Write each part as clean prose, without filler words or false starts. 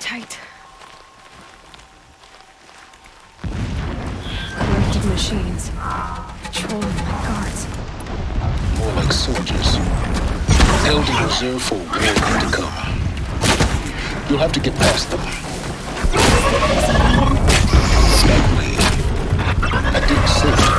tight. Corrupted machines. Patrolling like guards. More like soldiers. Held in reserve for war to come. You'll have to get past them. Slowly. I didn't say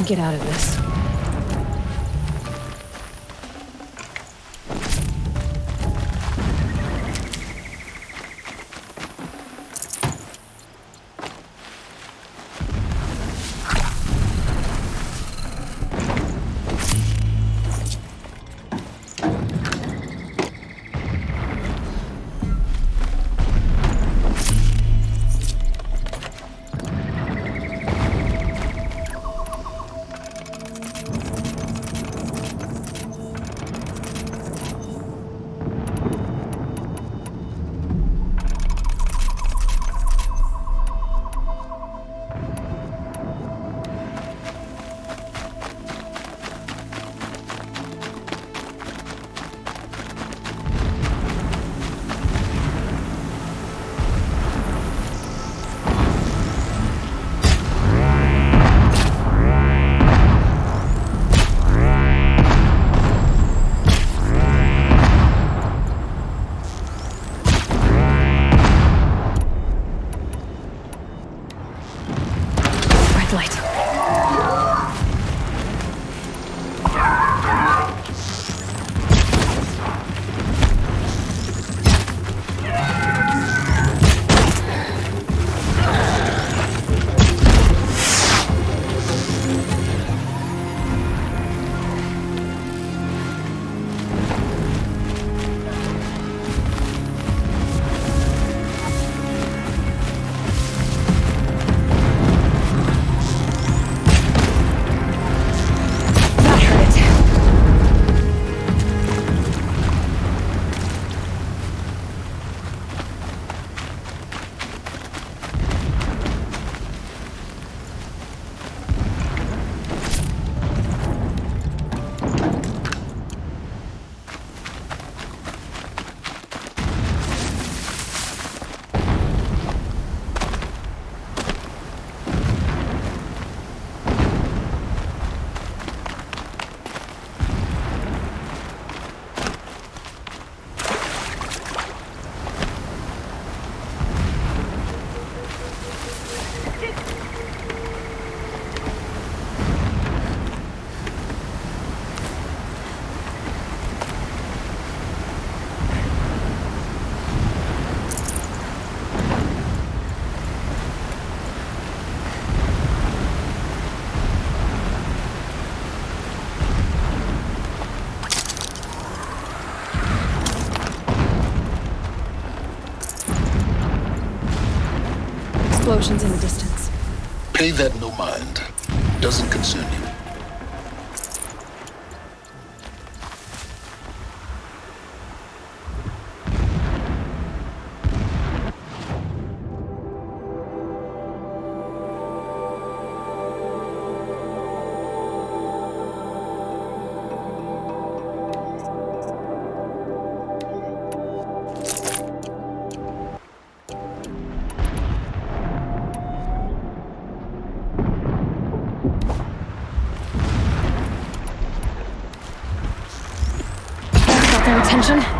get out of this. explosions in the distance. Pay that no mind. Doesn't concern you. Got their attention.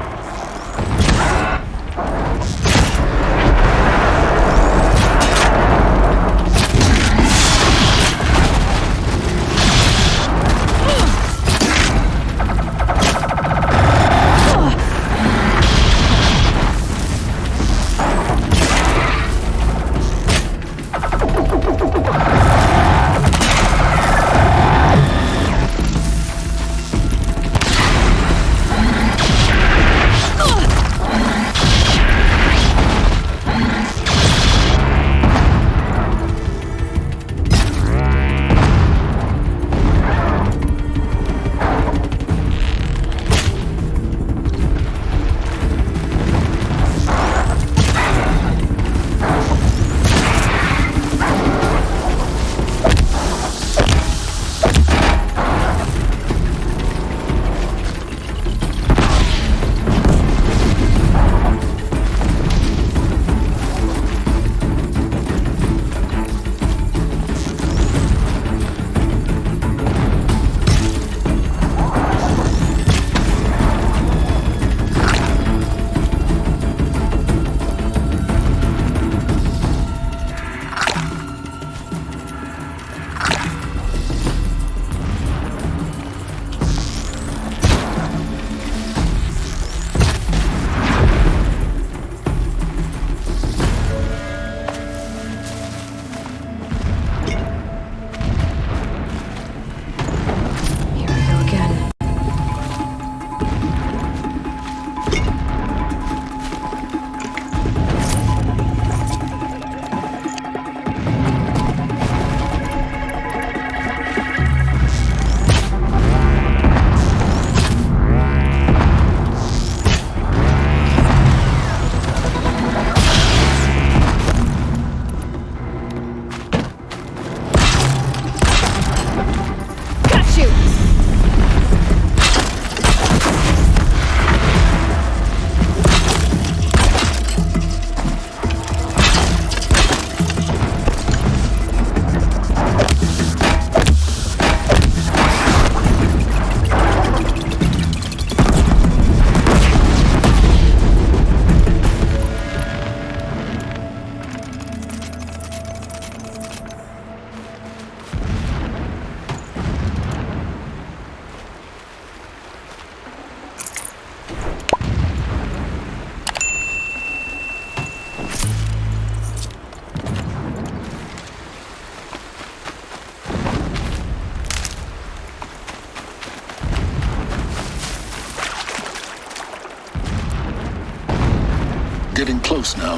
Getting close now.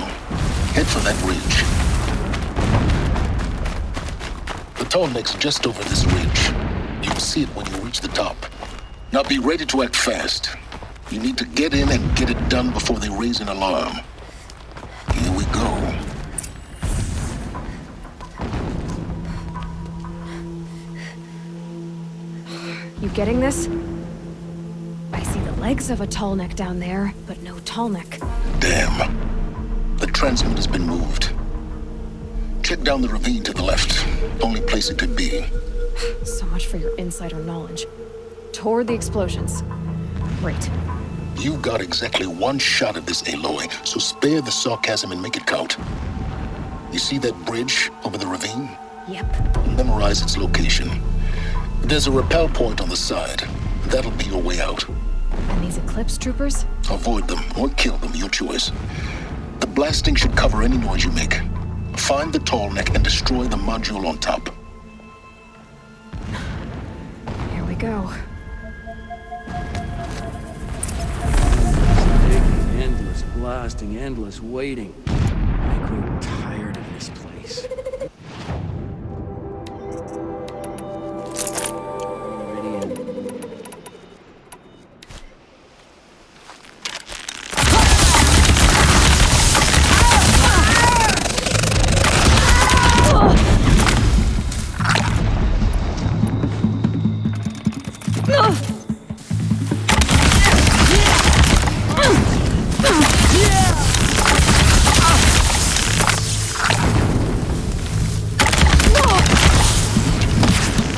Head for that ridge. The tall neck's just over this ridge. You'll see it when you reach the top. Now be ready to act fast. You need to get in and get it done before they raise an alarm. Here we go. You getting this? I see the legs of a tall neck down there, but no tall neck. Damn. The transmitter's been moved. Check down the ravine to the left. Only place it could be. So much for your insider knowledge. Toward the explosions. Great. You've got exactly one shot at this, Aloy, so spare the sarcasm and make it count. You see that bridge over the ravine? Yep. Memorize its location. There's a rappel point on the side. That'll be your way out. And these Eclipse troopers? Avoid them or kill them, your choice. The blasting should cover any noise you make. Find the tall neck and destroy the module on top. Here we go. Endless blasting, endless waiting. I grew tired of this place. place.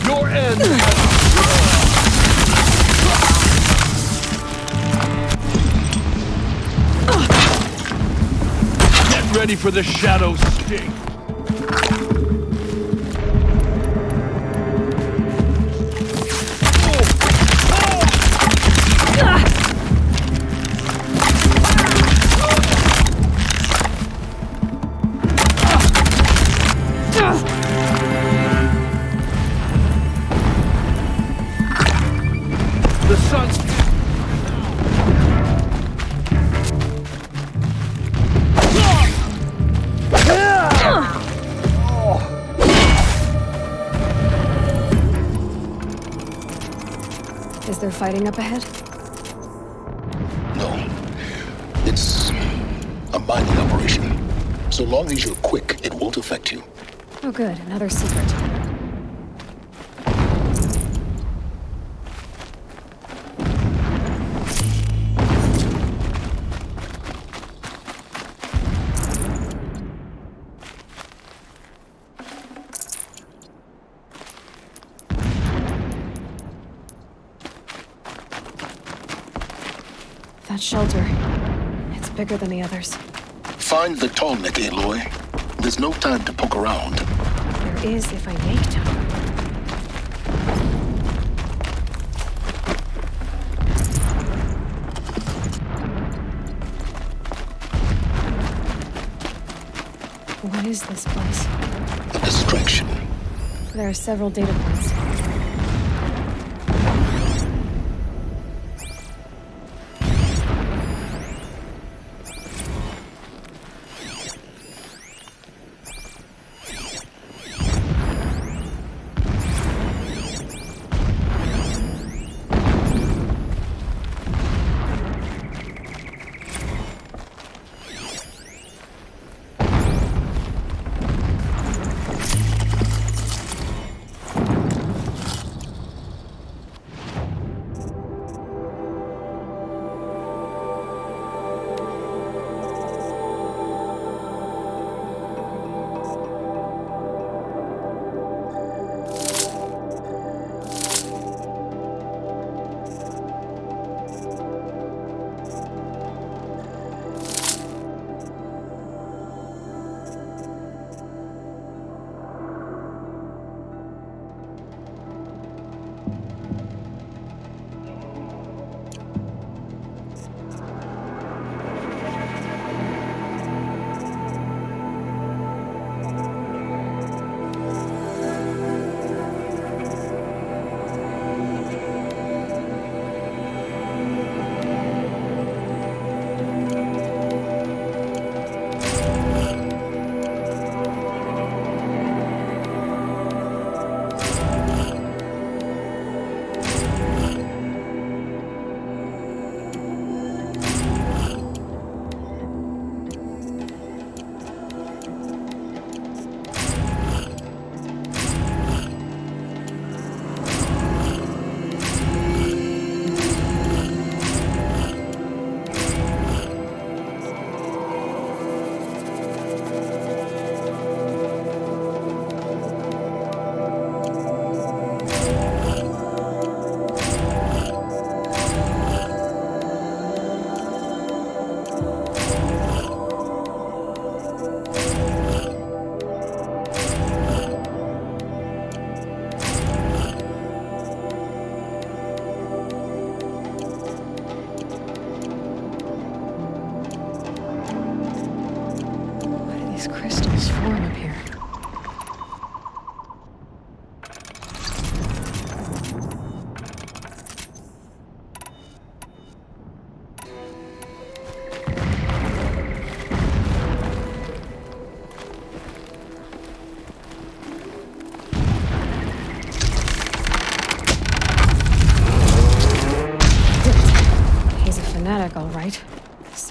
Your end! Get ready for the shadow sting! The sun's... Is there fighting up ahead? No. It's a mining operation. So long as you're quick, it won't affect you. Oh good, another secret. That shelter. It's bigger than the others. Find the tall neck, Aloy. There's no time to poke around. There is if I make time. What is this place? A distraction. There are several data points.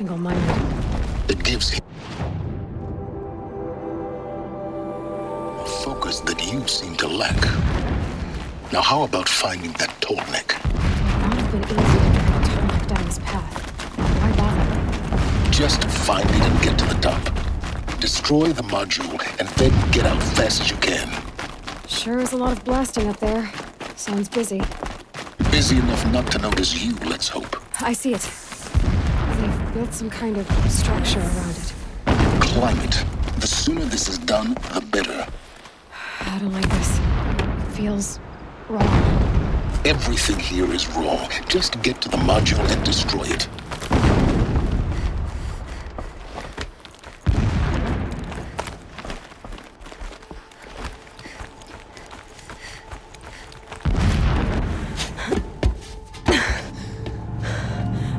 single-minded. It gives him focus that you seem to lack. Now how about finding that tall neck? It would not have been easy to get a tallneck down this path. Why bother? Just find it and get to the top. Destroy the module and then get out fast as you can. Sure is a lot of blasting up there. Sounds busy. Busy enough not to notice you, let's hope. I see it. They've built some kind of structure around it. Climb it. The sooner this is done, the better. I don't like this. It feels wrong. Everything here is wrong. Just get to the module and destroy it.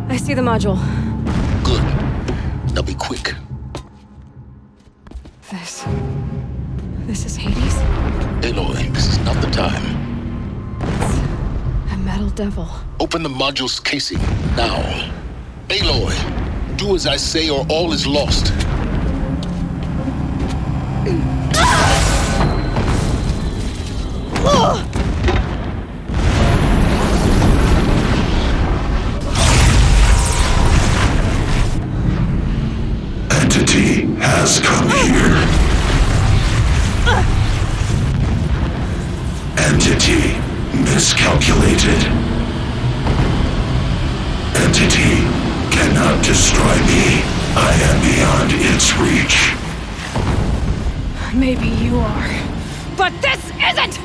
I see the module. Good. Now be quick. This is Hades? Aloy, this is not the time. It's a metal devil. Open the module's casing, now. Aloy, do as I say or all is lost. Entity has come here. Entity miscalculated. Entity cannot destroy me. I am beyond its reach. Maybe you are. But this isn't!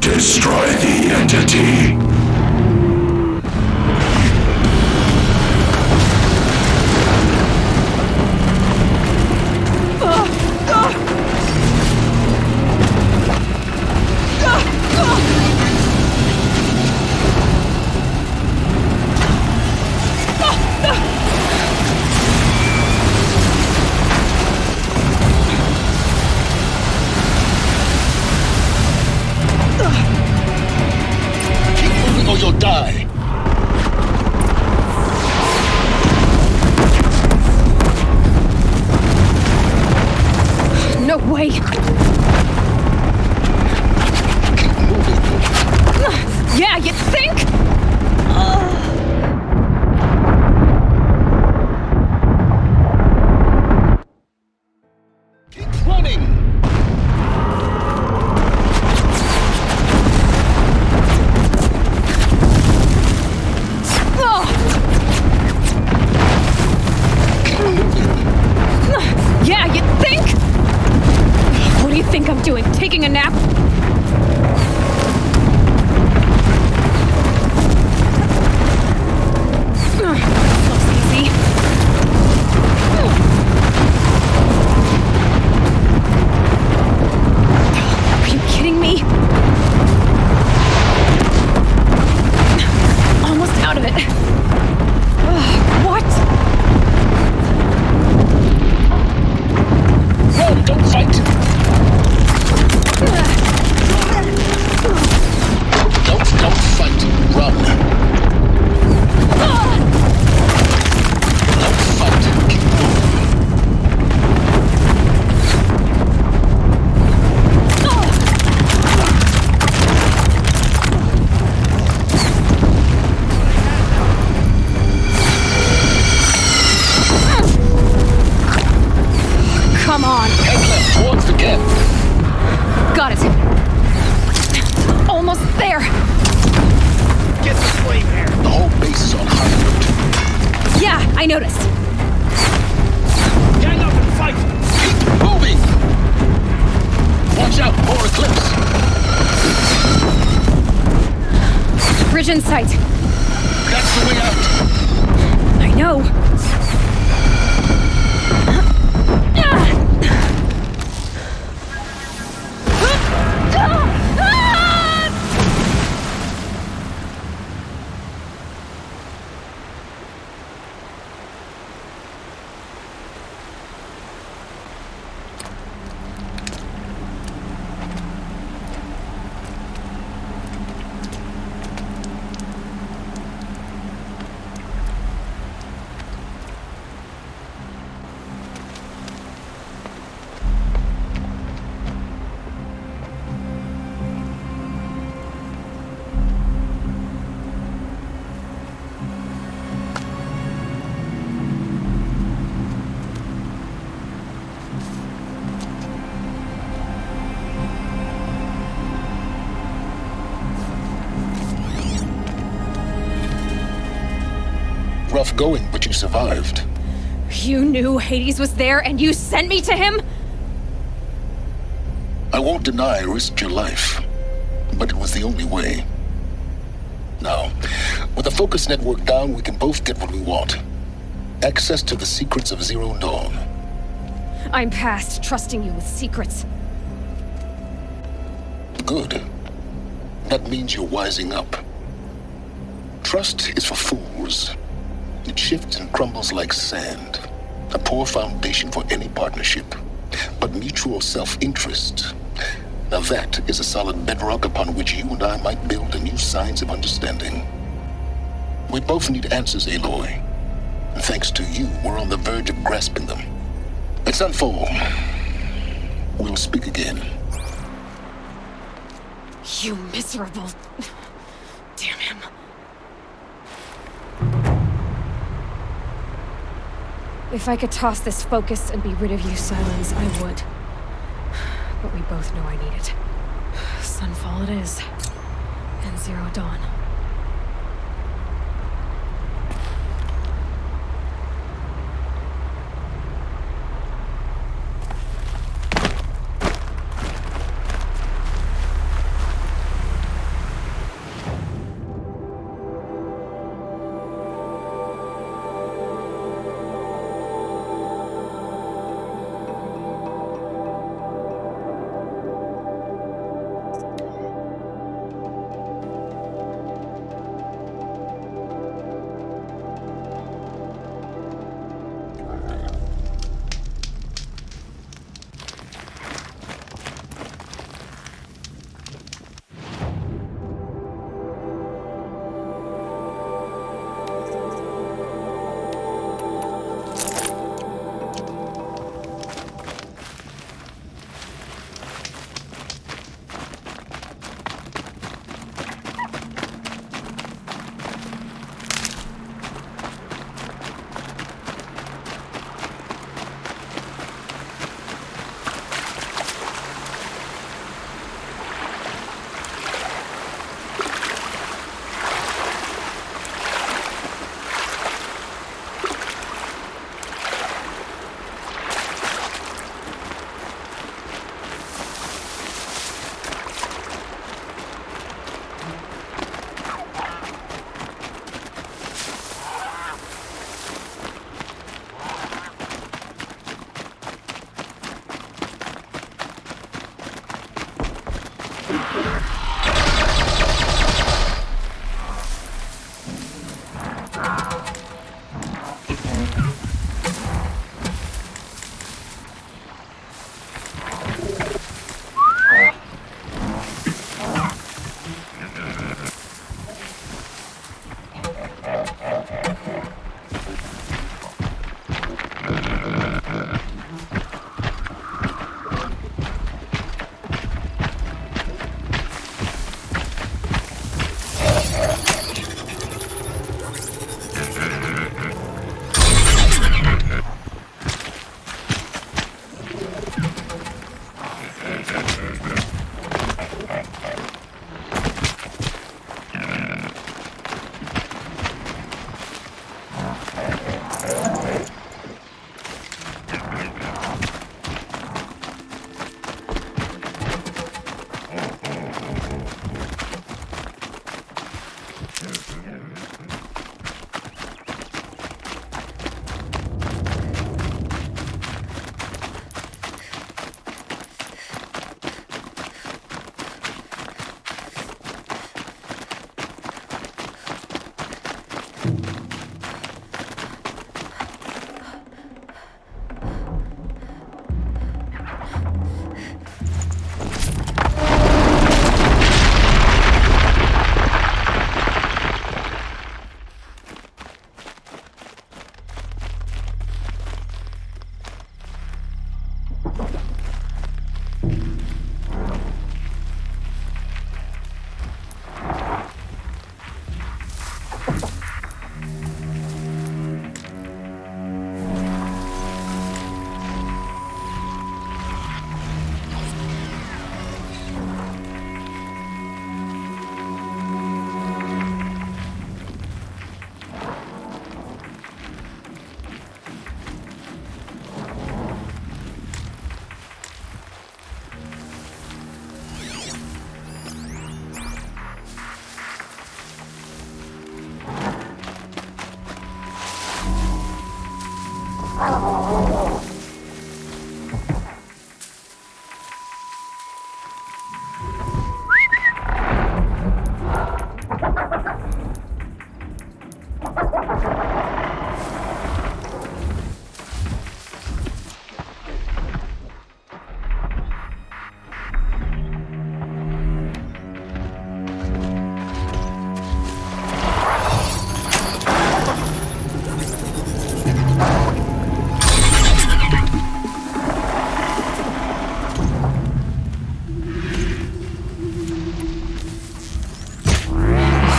Destroy the entity. Or you'll die. No way! Keep moving. Yeah, you think? Keep running. Yeah, you think? What do you think I'm doing? Taking a nap? Looks easy. Are you kidding me? Almost out of it. What? Run, don't fight. Don't fight. Run. Don't fight. Keep moving. Come on. Head left towards the gap. Got it. Almost there. Get the flame here. The whole base is on high alert. Yeah, I noticed. Gang up and fight. Keep moving. Watch out, more eclipse. Bridge in sight. That's the way out. I know. off going, but you survived. You knew Hades was there and you sent me to him? I won't deny I risked your life, but it was the only way. Now, with the focus network down, we can both get what we want. Access to the secrets of Zero Dawn. I'm past trusting you with secrets. Good. That means you're wising up. Trust is for fools. It shifts and crumbles like sand. A poor foundation for any partnership. But mutual self-interest, now that is a solid bedrock upon which you and I might build a new science of understanding. We both need answers, Aloy. And thanks to you, we're on the verge of grasping them. Let's unfold. We'll speak again. You miserable... Damn him. If I could toss this focus and be rid of you, Silence, I would. But we both know I need it. Sunfall it is. And Zero Dawn.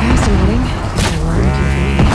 Fascinating. They weren't looking for me.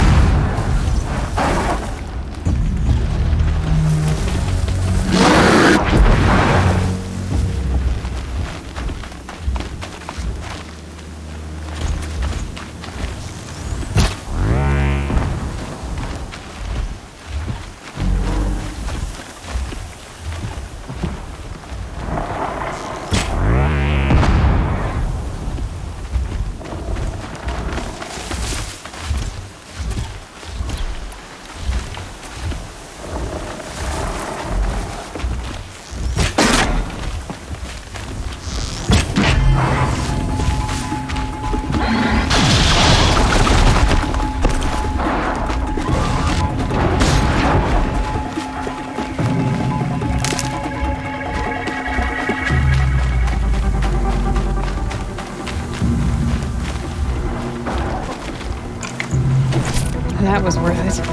That was worth it.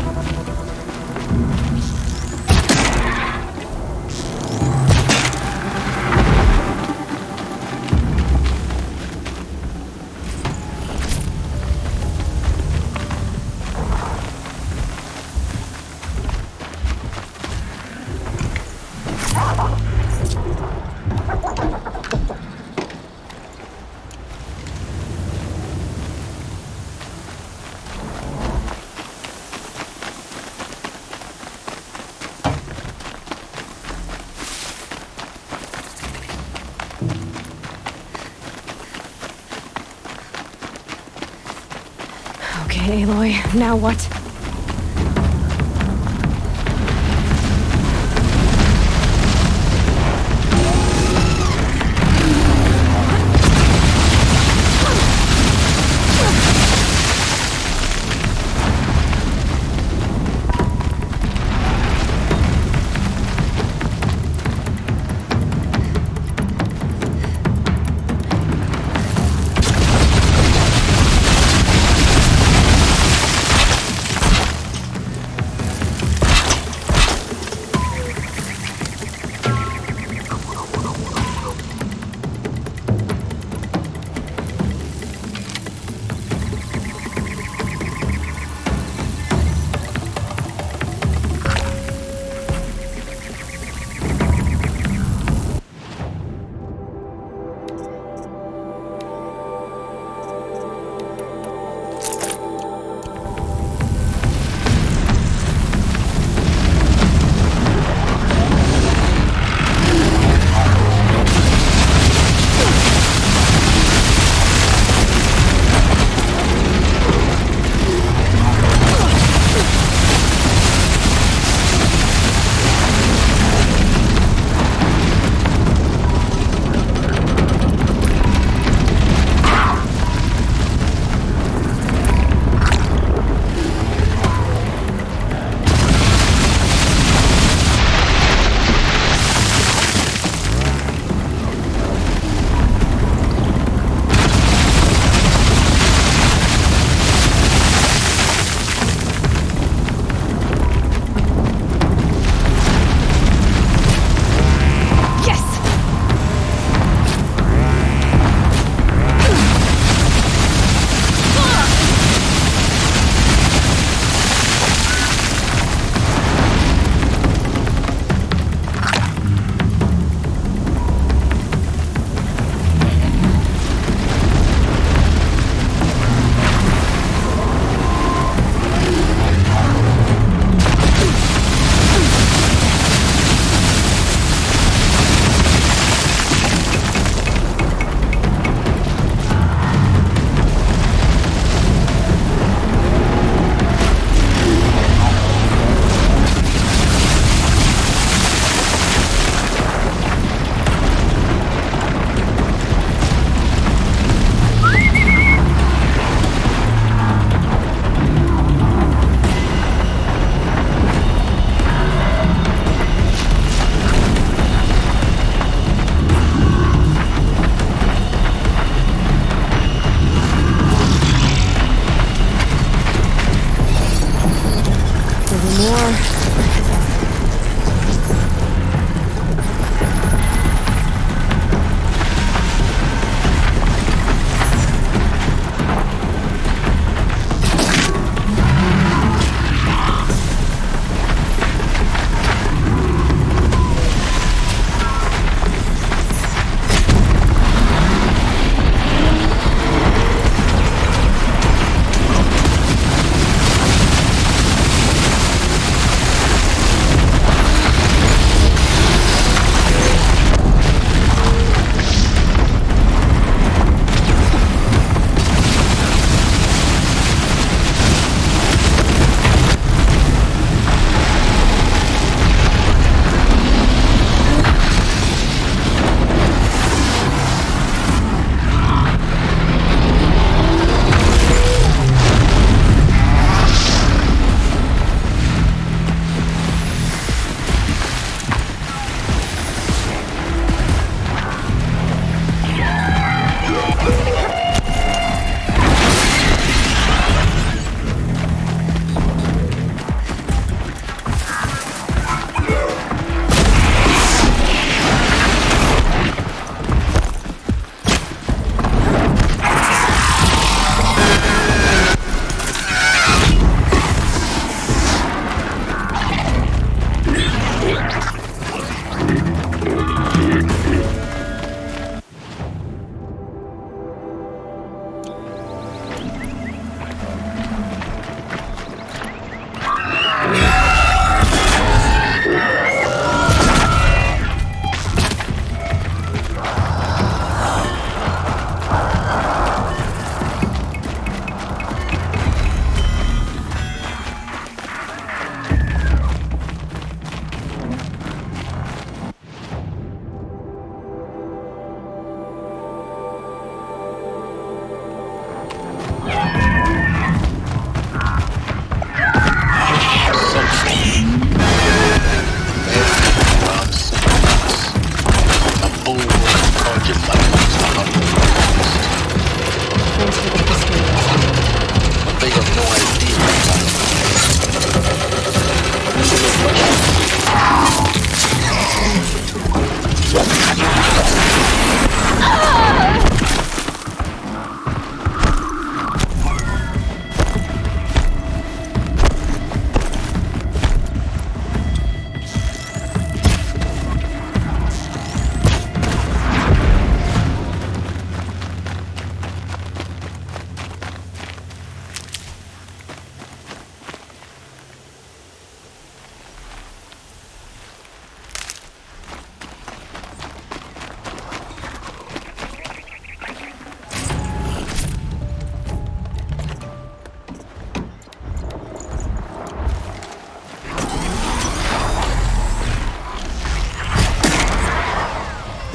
Okay, Aloy, now what?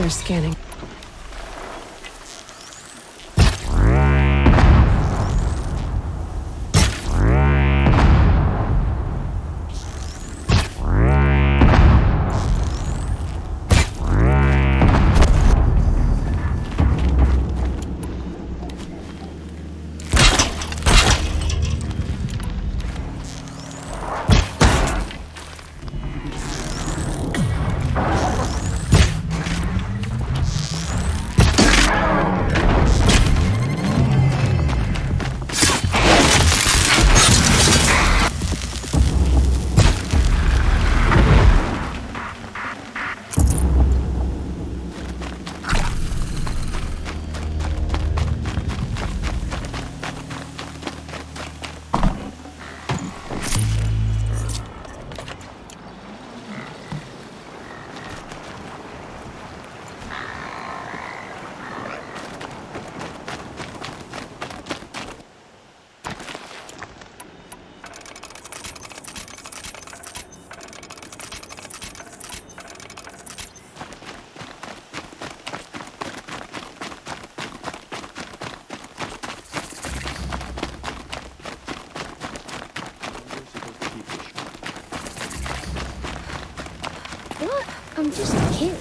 They're scanning. What? I'm just a kid.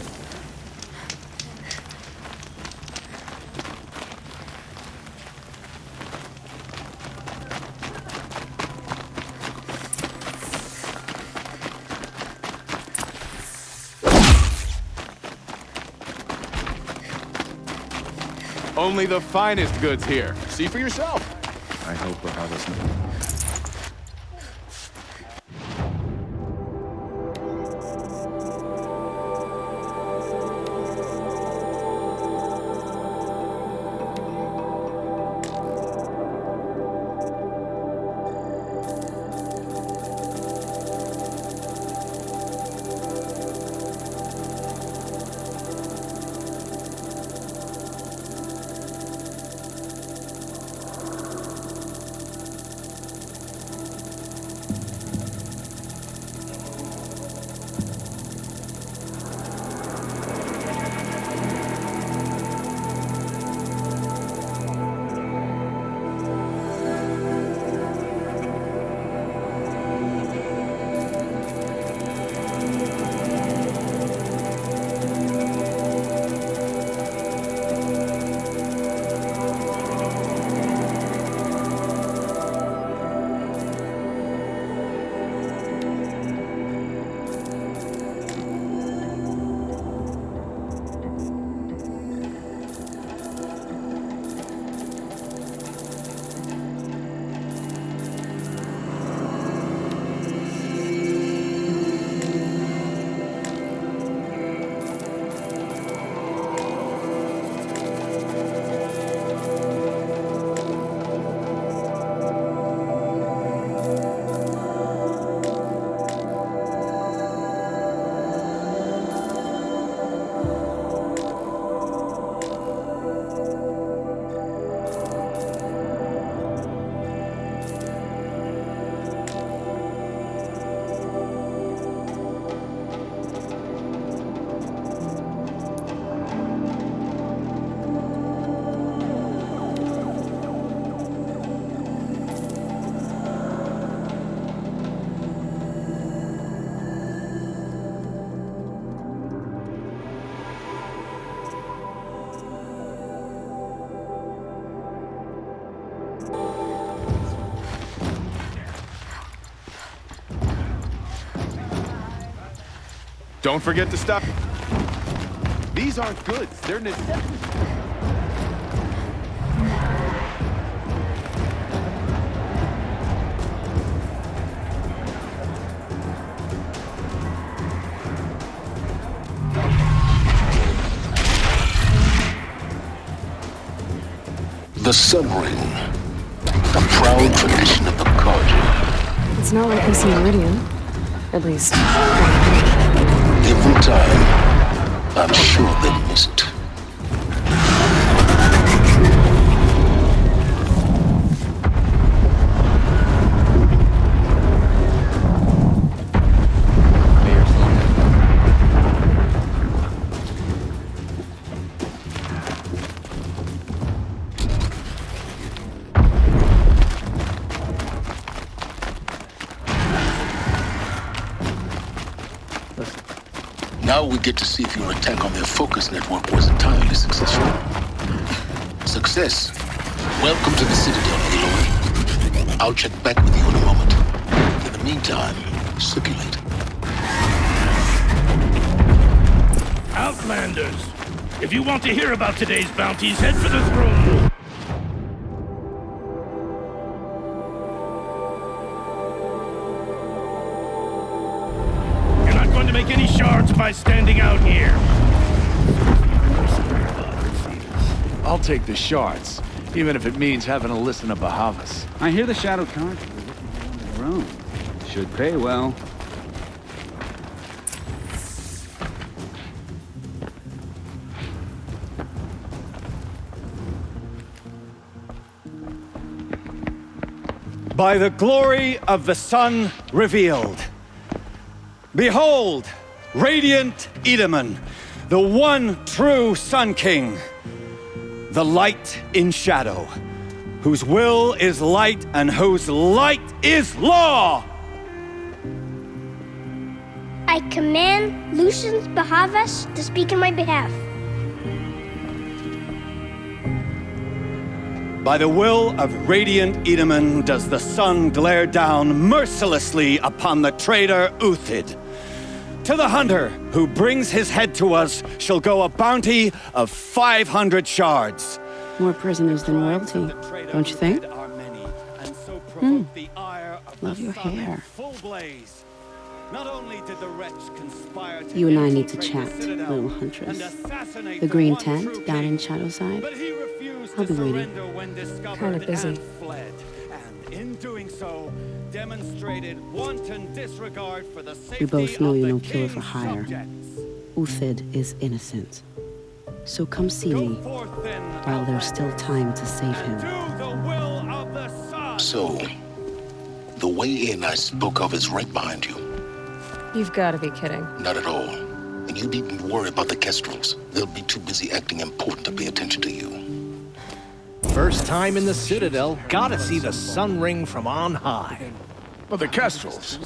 Only the finest goods here. See for yourself. I hope we'll have us. Don't forget to stop. These aren't goods, they're necessities. The Sun Ring, a proud tradition of the Carja. It's not like we see Meridian. At least, Every time, I'm sure they'll miss it. Now we get to see if your attack on their focus network was entirely successful. Success. Welcome to the Citadel, Aloy. I'll check back with you in a moment. In the meantime, circulate. Outlanders! If you want to hear about today's bounties, head for the throne room. You're not going to make any shards by standing out here. I'll take the shards, even if it means having to listen to Bahavas. I hear the Shadow Cards are looking on their own. Should pay well. By the glory of the sun revealed. Behold, radiant Edaman, the one true Sun King, the light in shadow, whose will is light and whose light is law! I command Lucius Bahavas to speak in my behalf. By the will of radiant Edaman does the sun glare down mercilessly upon the traitor Uthid. To the hunter who brings his head to us shall go a bounty of 500 shards. More prisoners than royalty, don't you think? Love your hair. Not only did the wretch conspire to You and I need to chat, little huntress. The green tent down in Shadowside. I'll be waiting. Kinda busy. And in doing so, demonstrated wanton disregard for the safety We both know of you're the no killer king's for hire. subjects. Uthid is innocent. So come see Go me forth then, while there's still time to save him. do the will of the sun. So, the way in I spoke of is right behind you. You've got to be kidding. Not at all. And you needn't worry about the Kestrels. They'll be too busy acting important to pay attention to you. First time in the Citadel, gotta see the sun ring from on high. But the Kestrels.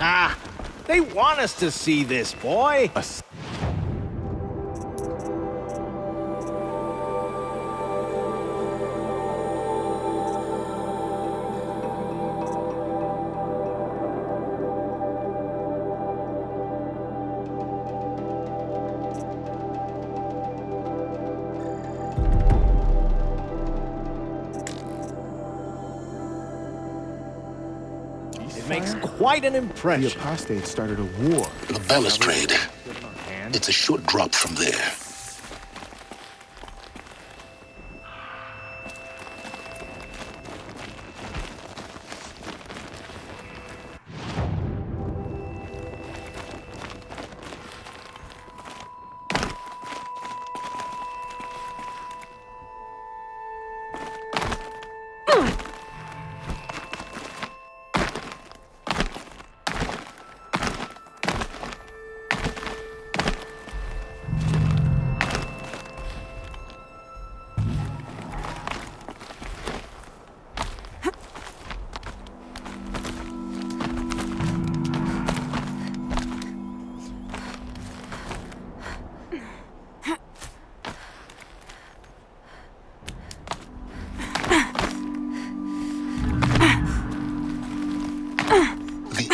Ah, they want us to see this, boy. It makes quite an The impression. apostates started a war. The balustrade. It's a short drop from there.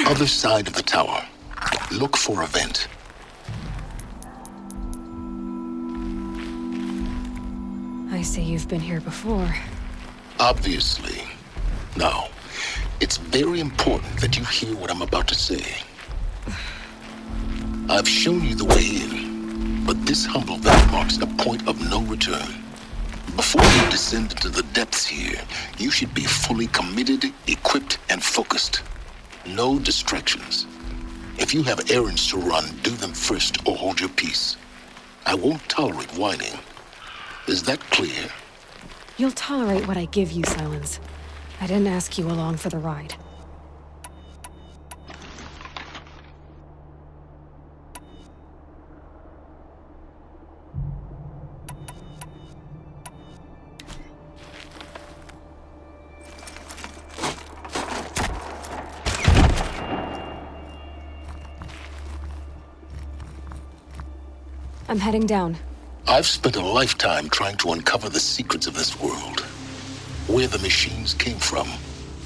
Other side of the tower. Look for a vent. I see you've been here before. Obviously. Now, it's very important that you hear what I'm about to say. I've shown you the way in, but this humble vent marks a point of no return. Before you descend into the depths here, you should be fully committed, equipped, and focused. No distractions. If you have errands to run, do them first or hold your peace. I won't tolerate whining. Is that clear? You'll tolerate what I give you, Silence. I didn't ask you along for the ride. I'm heading down. I've spent a lifetime trying to uncover the secrets of this world. Where the machines came from.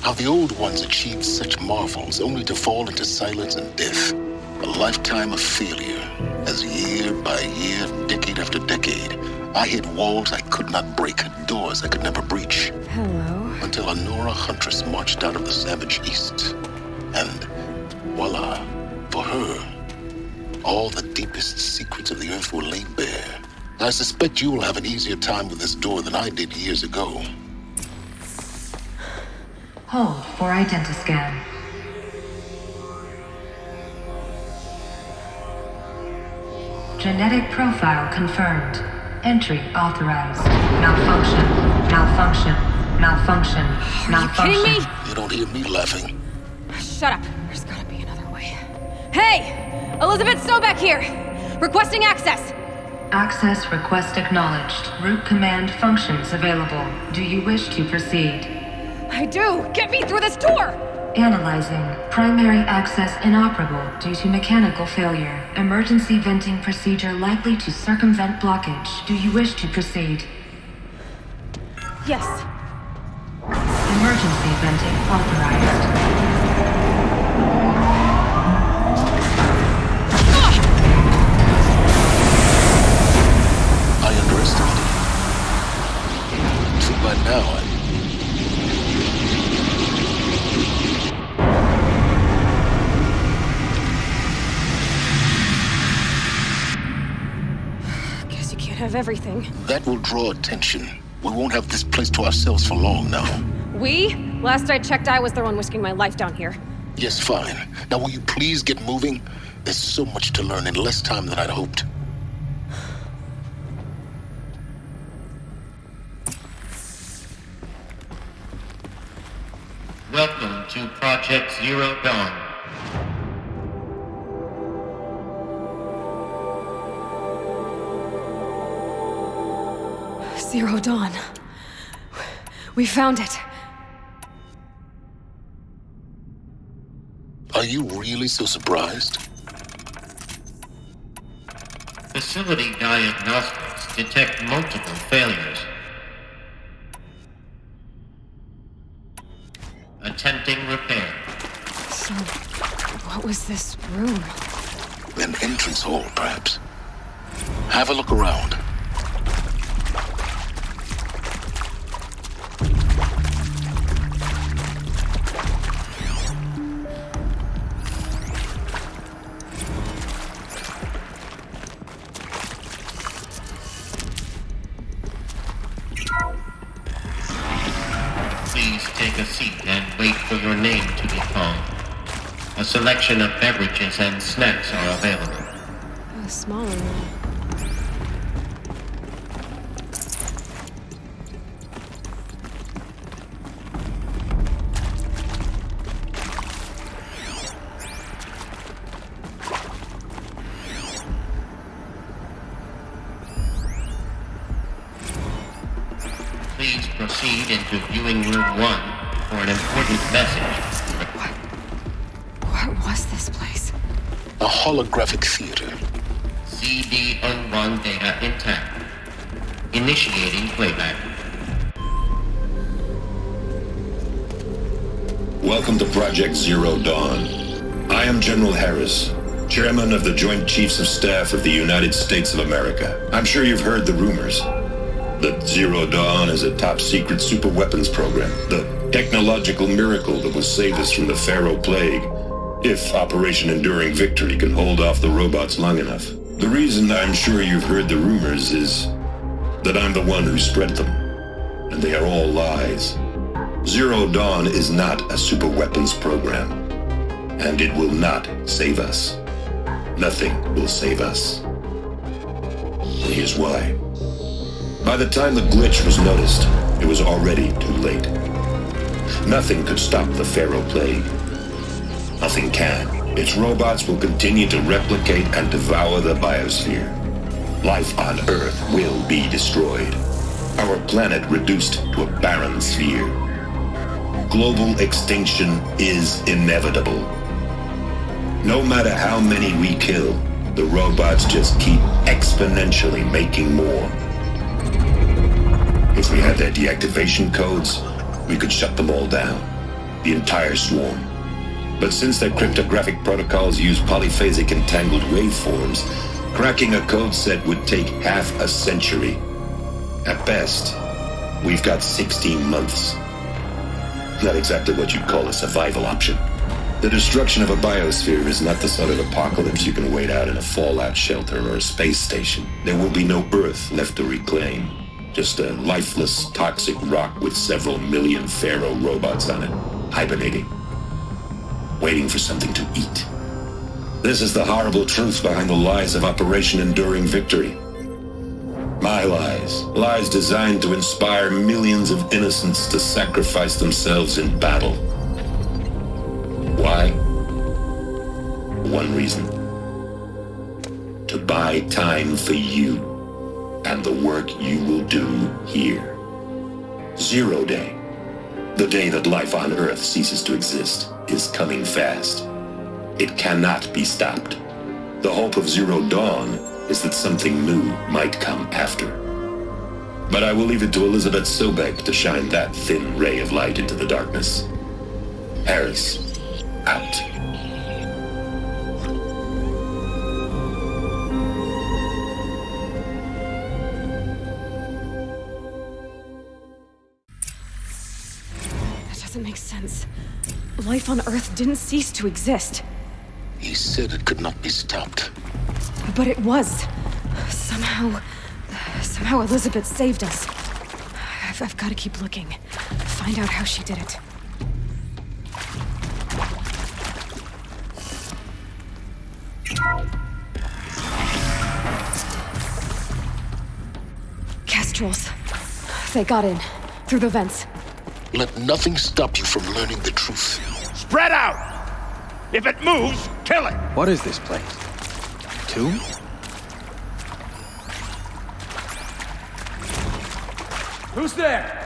How the old ones achieved such marvels only to fall into silence and death. A lifetime of failure, as year by year, decade after decade, I hit walls I could not break, doors I could never breach. Hello. Until a Nora huntress marched out of the savage east. And voila, for her, all the deepest secrets of the earth were laid bare. I suspect you will have an easier time with this door than I did years ago. Hold for identiscan. Genetic profile confirmed. Entry authorized. Malfunction. Malfunction. Malfunction. Malfunction. Are you kidding me? You don't hear me laughing. Shut up. There's gotta be another way. Hey! Elizabeth Sobeck here! Requesting access! Access request acknowledged. Root command functions available. Do you wish to proceed? I do! Get me through this door! Analyzing. Primary access inoperable due to mechanical failure. Emergency venting procedure likely to circumvent blockage. Do you wish to proceed? Yes. Emergency venting authorized. I underestimated you. Too bad now Guess you can't have everything. That will draw attention. We won't have this place to ourselves for long now. We? Last I checked, I was the one risking my life down here. Yes, fine. Now will you please get moving? There's so much to learn in less time than I'd hoped. Welcome to Project Zero Dawn. Zero Dawn. We found it. Are you really so surprised? Facility diagnostics detect multiple failures. Attempting repair. So, what was this room? An entrance hall, perhaps. Have a look around. Please take a seat and wait for your name to be called. A selection of beverages and snacks are available. A smaller room. Please proceed into viewing room 1 for an important message. What was this place? A holographic theater. CD01 data intact. Initiating playback. Welcome to Project Zero Dawn. I am General Harris, Chairman of the Joint Chiefs of Staff of the United States of America. I'm sure you've heard the rumors that Zero Dawn is a top-secret superweapons program, the technological miracle that will save us from the Pharaoh Plague, if Operation Enduring Victory can hold off the robots long enough. The reason I'm sure you've heard the rumors is that I'm the one who spread them, and they are all lies. Zero Dawn is not a superweapons program, and it will not save us. Nothing will save us. And here's why. By the time the glitch was noticed, it was already too late. Nothing could stop the Pharaoh Plague. Nothing can. Its robots will continue to replicate and devour the biosphere. Life on Earth will be destroyed. Our planet reduced to a barren sphere. Global extinction is inevitable. No matter how many we kill, The robots just keep exponentially making more. If we had their deactivation codes, we could shut them all down. The entire swarm. But since their cryptographic protocols use polyphasic entangled waveforms, cracking a code set would take half a century. At best, we've got 16 months. Not exactly what you'd call a survival option. The destruction of a biosphere is not the sort of apocalypse you can wait out in a fallout shelter or a space station. There will be no Earth left to reclaim. Just a lifeless, toxic rock with several million Pharaoh robots on it, hibernating, waiting for something to eat. This is the horrible truth behind the lies of Operation Enduring Victory. My lies. Lies designed to inspire millions of innocents to sacrifice themselves in battle. Why? One reason. To buy time for you and the work you will do here. 0 Day, the day that life on Earth ceases to exist, is coming fast. It cannot be stopped. The hope of Zero Dawn is that something new might come after. But I will leave it to Elizabeth Sobek to shine that thin ray of light into the darkness. Harris, out. That doesn't make sense. Life on Earth didn't cease to exist. He said it could not be stopped. But it was. Somehow Elizabeth saved us. I've got to keep looking. Find out how she did it. Kestrels. They got in. Through the vents. Let nothing stop you from learning the truth. Spread out! If it moves, kill it! What is this place? Tomb? Who's there?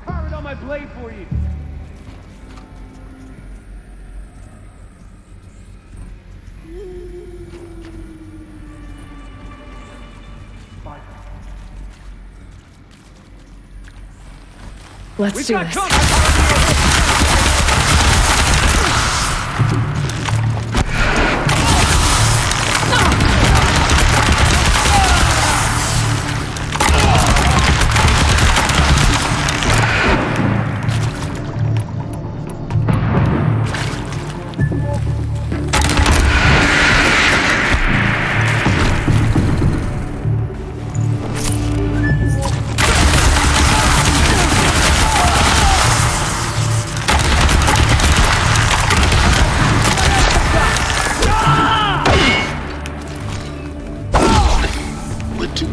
Carve it on my blade for you. Let's do this.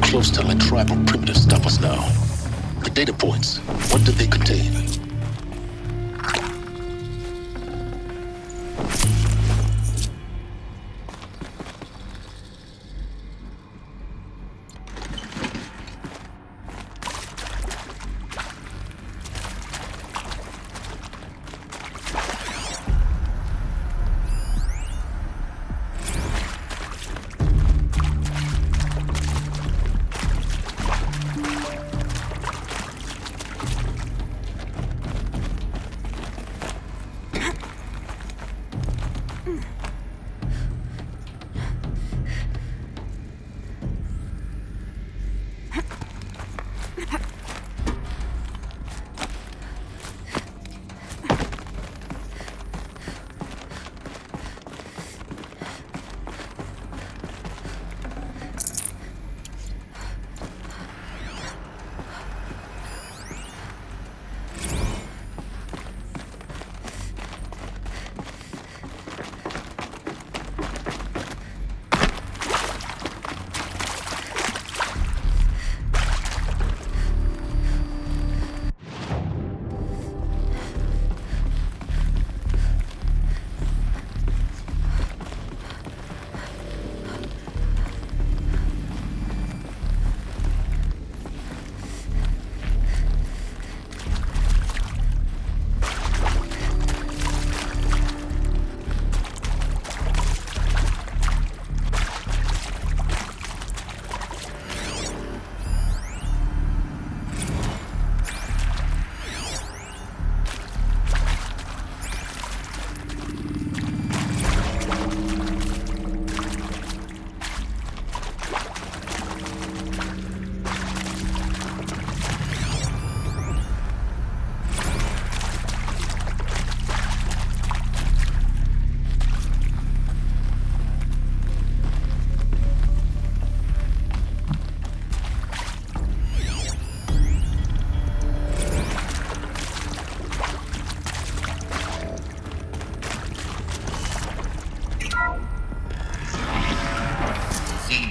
Close to let tribal primitives stop us now. The data points, what did they contain?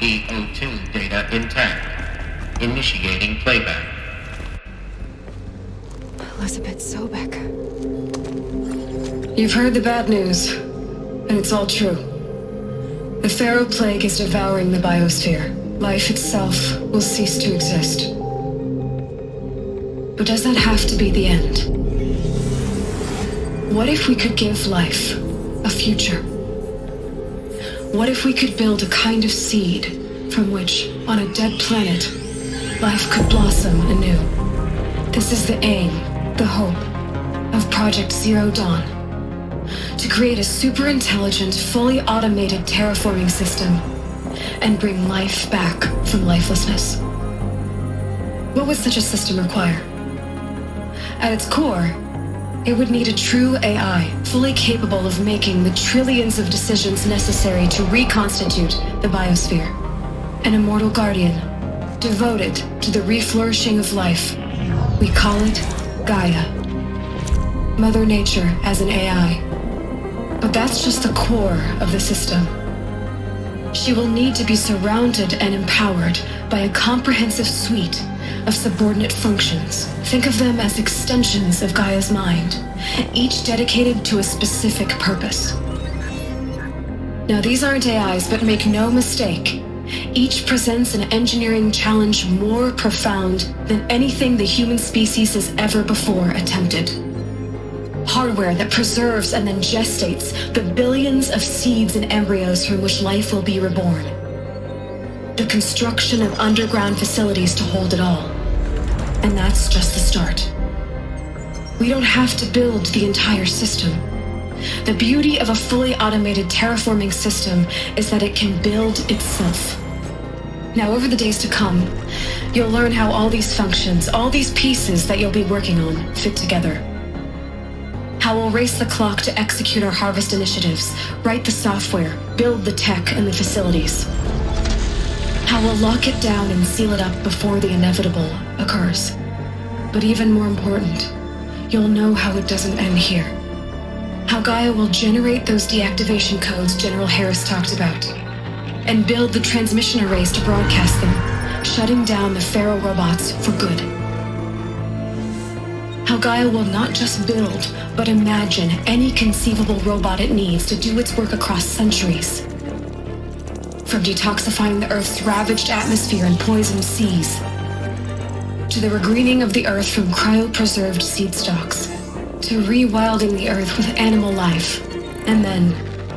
DBO2 data intact. Initiating playback. Elizabeth Sobek. You've heard the bad news, and it's all true. The Pharaoh Plague is devouring the biosphere. Life itself will cease to exist. But does that have to be the end? What if we could give life a future? What if we could build a kind of seed from which, on a dead planet, life could blossom anew? This is the aim, the hope, of Project Zero Dawn. To create a super-intelligent, fully automated terraforming system and bring life back from lifelessness. What would such a system require? At its core, it would need a true AI, fully capable of making the trillions of decisions necessary to reconstitute the biosphere. An immortal guardian, devoted to the reflourishing of life. We call it Gaia. Mother Nature as an AI. But that's just the core of the system. She will need to be surrounded and empowered by a comprehensive suite of subordinate functions. Think of them as extensions of Gaia's mind, each dedicated to a specific purpose. Now, these aren't AIs, but make no mistake, each presents an engineering challenge more profound than anything the human species has ever before attempted. Hardware that preserves and then gestates the billions of seeds and embryos from which life will be reborn. The construction of underground facilities to hold it all. And that's just the start. We don't have to build the entire system. The beauty of a fully automated terraforming system is that it can build itself. Now, over the days to come, you'll learn how all these functions, all these pieces that you'll be working on, fit together. How we'll race the clock to execute our harvest initiatives, write the software, build the tech and the facilities. How we'll lock it down and seal it up before the inevitable occurs. But even more important, you'll know how it doesn't end here. How Gaia will generate those deactivation codes General Harris talked about, and build the transmission arrays to broadcast them, shutting down the Pharaoh robots for good. How Gaia will not just build, but imagine any conceivable robot it needs to do its work across centuries. From detoxifying the Earth's ravaged atmosphere and poisoned seas, to the regreening of the Earth from cryopreserved seed stalks, to rewilding the Earth with animal life. And then,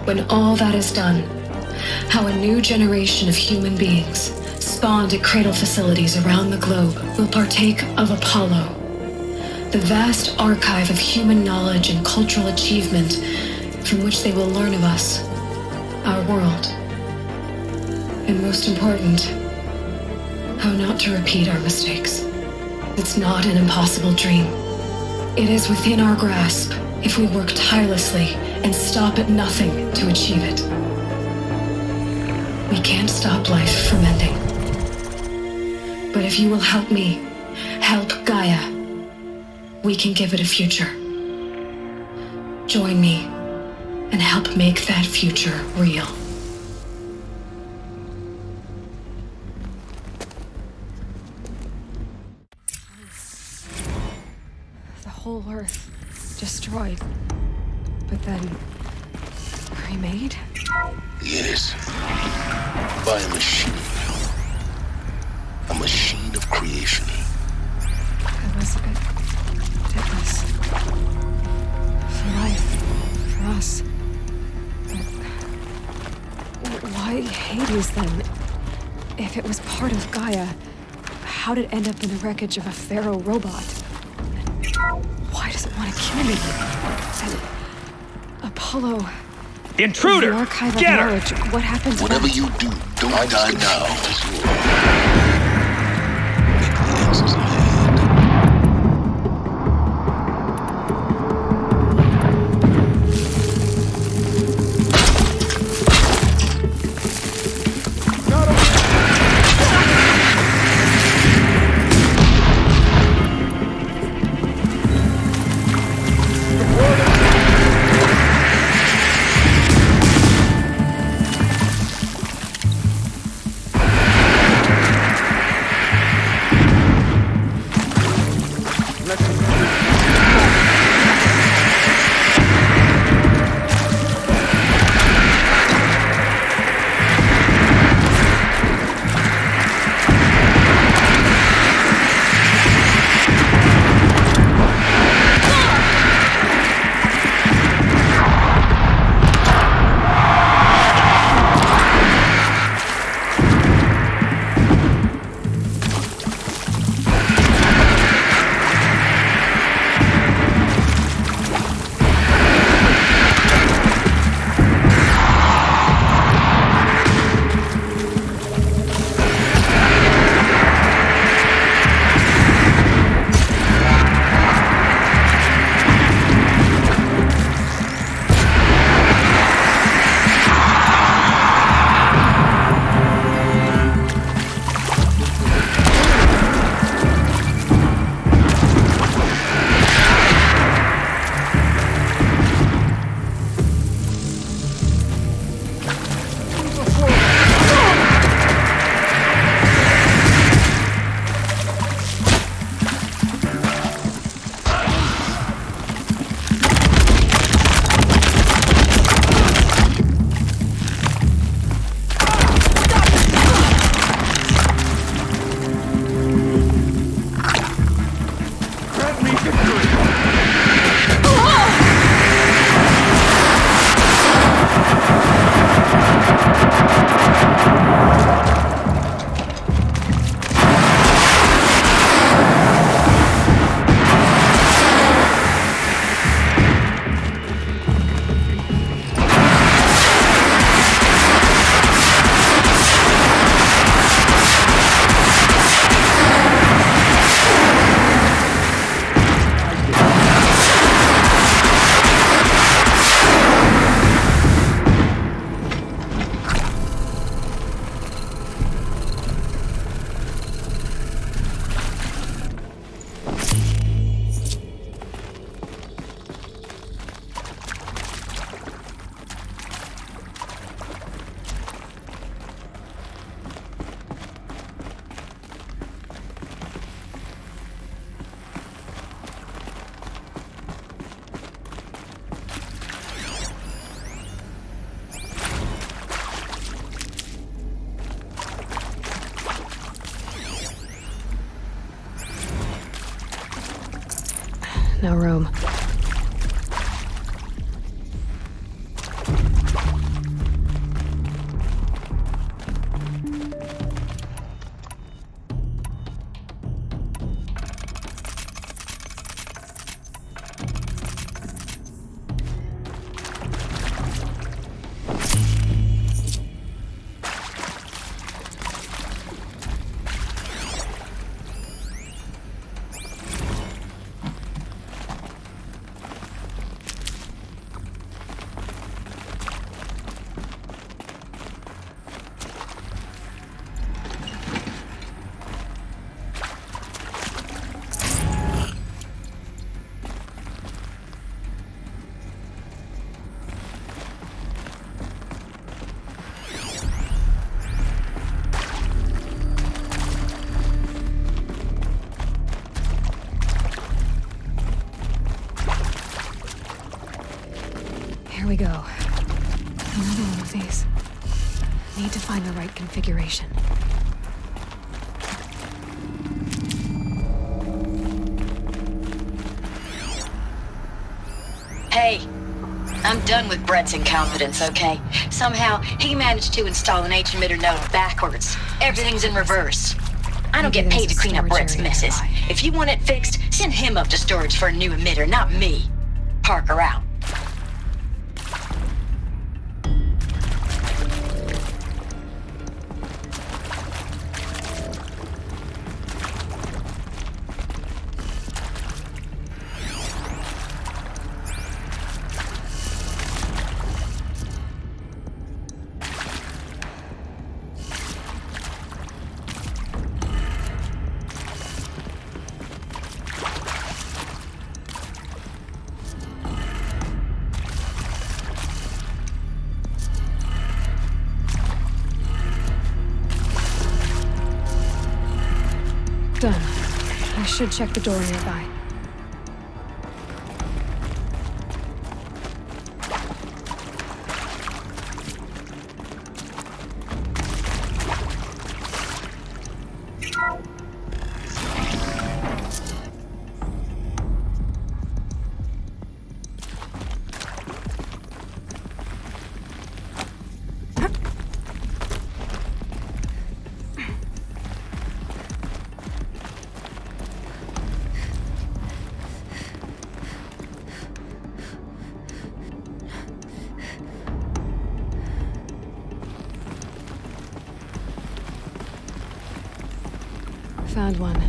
when all that is done, how a new generation of human beings, spawned at cradle facilities around the globe, will partake of Apollo, the vast archive of human knowledge and cultural achievement from which they will learn of us, our world. And most important, how not to repeat our mistakes. It's not an impossible dream. It is within our grasp if we work tirelessly and stop at nothing to achieve it. We can't stop life from ending. But if you will help me, help Gaia, we can give it a future. Join me and help make that future real. The whole Earth destroyed, but then remade? Yes. By a machine. A machine of creation. Elizabeth did this. For life. For us. But why Hades then? If it was part of Gaia, how did it end up in the wreckage of a Pharaoh robot? Why does it want to kill me? And Apollo... Intruder! The archive of Get her! knowledge. What happened to Whatever that? you do, don't die now. Make the answers ahead. No room. Here we go. Another one of these. Need to find the right configuration. Hey, I'm done with Brett's incompetence, okay? Somehow, he managed to install an H-emitter node backwards. Everything's in reverse. I don't get paid to clean up Brett's messes. If you want it fixed, send him up to storage for a new emitter, not me. Parker out. Done. I should check the door nearby. Found one.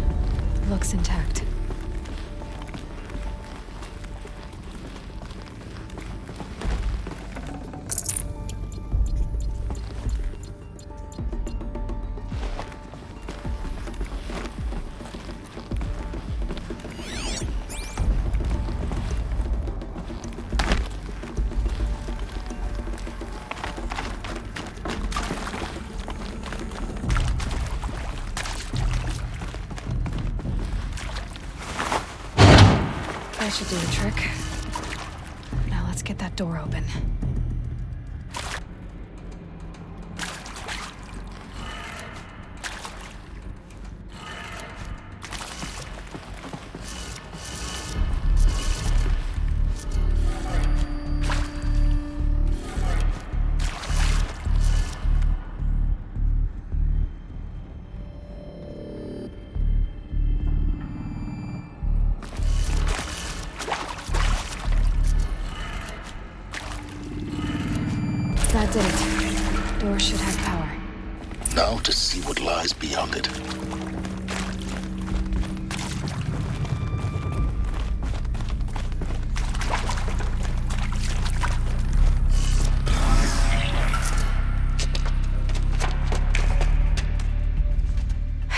Looks intact. That should do the trick. Now let's get that door open. That did it. Door should have power. Now to see what lies beyond it.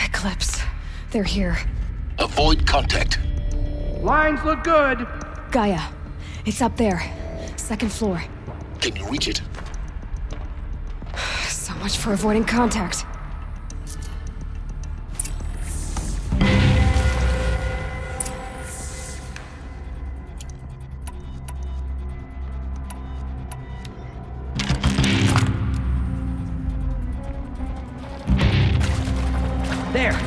Eclipse. They're here. Avoid contact. Lines look good. Gaia. It's up there. Second floor. Can you reach it? So much for avoiding contact. There.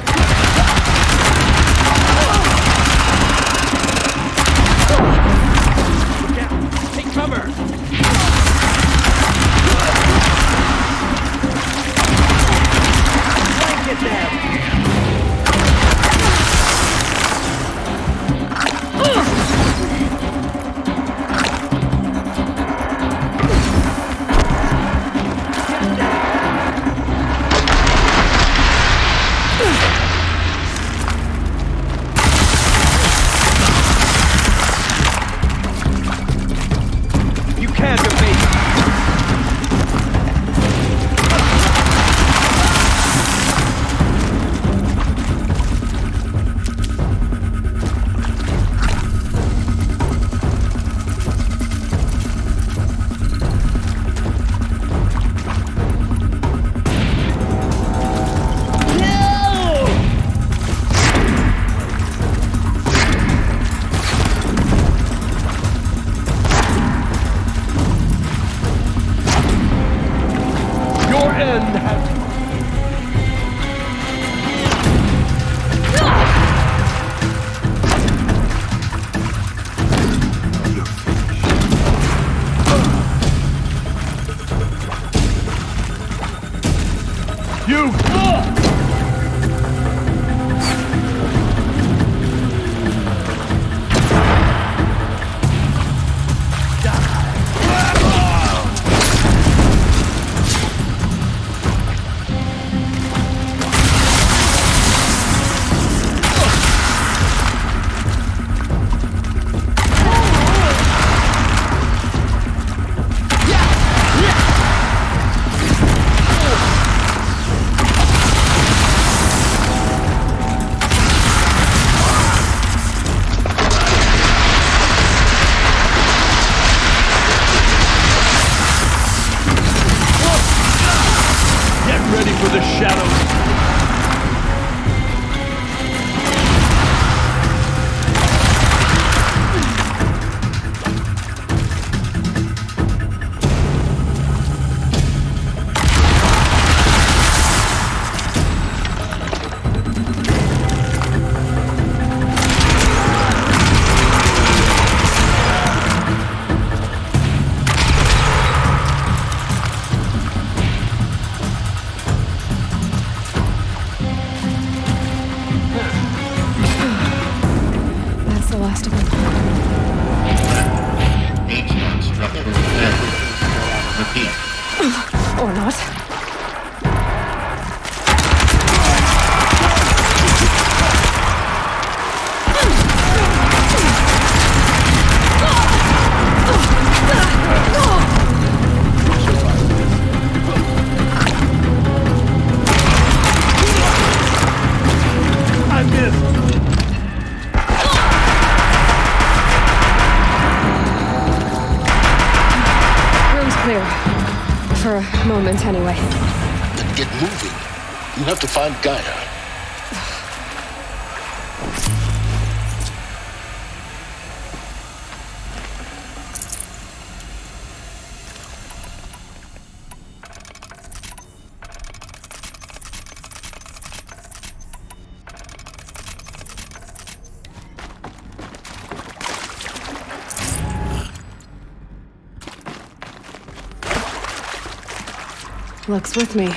end has... You... ready for the shadows. Or not. I missed. Room's clear. For a moment, anyway. Then get moving. You have to find Gaia. Luck's with me.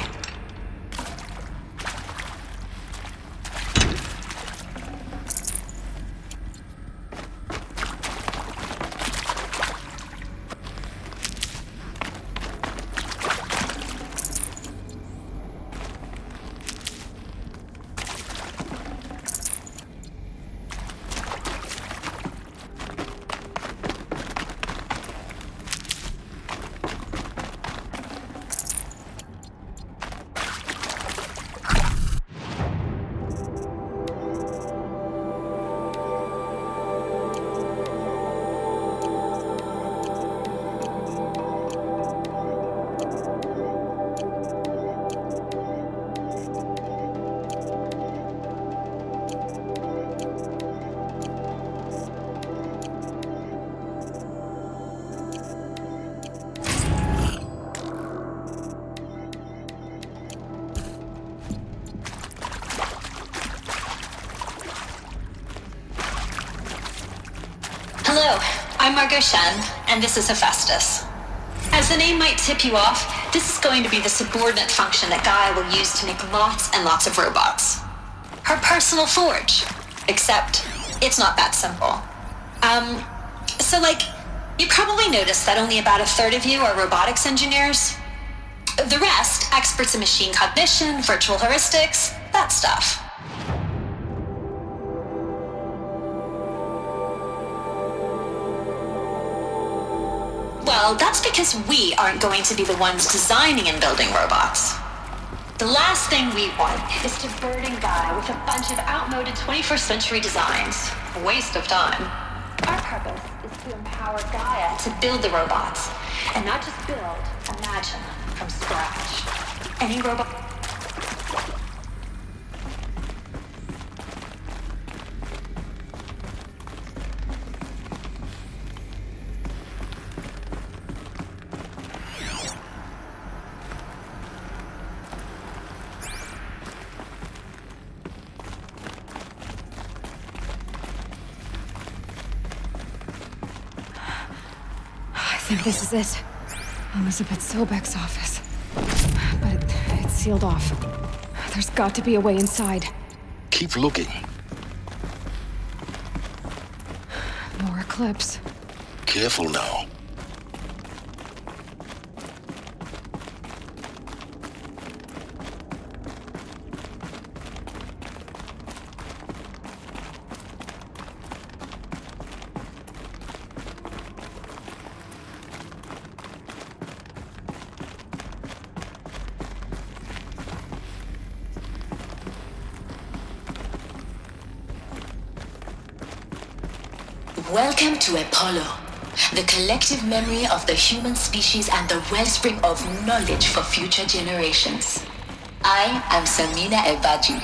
Hello, I'm Margot Shen, and this is Hephaestus. As the name might tip you off, this is going to be the subordinate function that Gaia will use to make lots and lots of robots. Her personal forge. Except, it's not that simple. You probably noticed that only about a third of you are robotics engineers. The rest, experts in machine cognition, virtual heuristics, that stuff. Well, that's because we aren't going to be the ones designing and building robots. The last thing we want is to burden Gaia with a bunch of outmoded 21st century designs. A waste of time. Our purpose is to empower Gaia to build the robots, and not just build, imagine, from scratch. Any robot... think this is it. Elizabeth Sobek's office. But it's sealed off. There's got to be a way inside. Keep looking. More Eclipse. Careful now. Welcome to Apollo, the collective memory of the human species and the wellspring of knowledge for future generations. I am Samina Ebaji.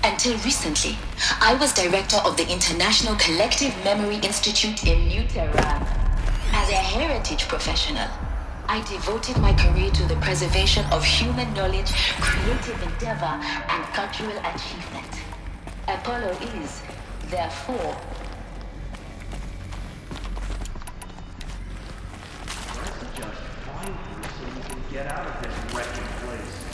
Until recently, I was director of the International Collective Memory Institute in New Tehran. As a heritage professional, I devoted my career to the preservation of human knowledge, creative endeavor, and cultural achievement. Apollo is, therefore, get out of this wretched place.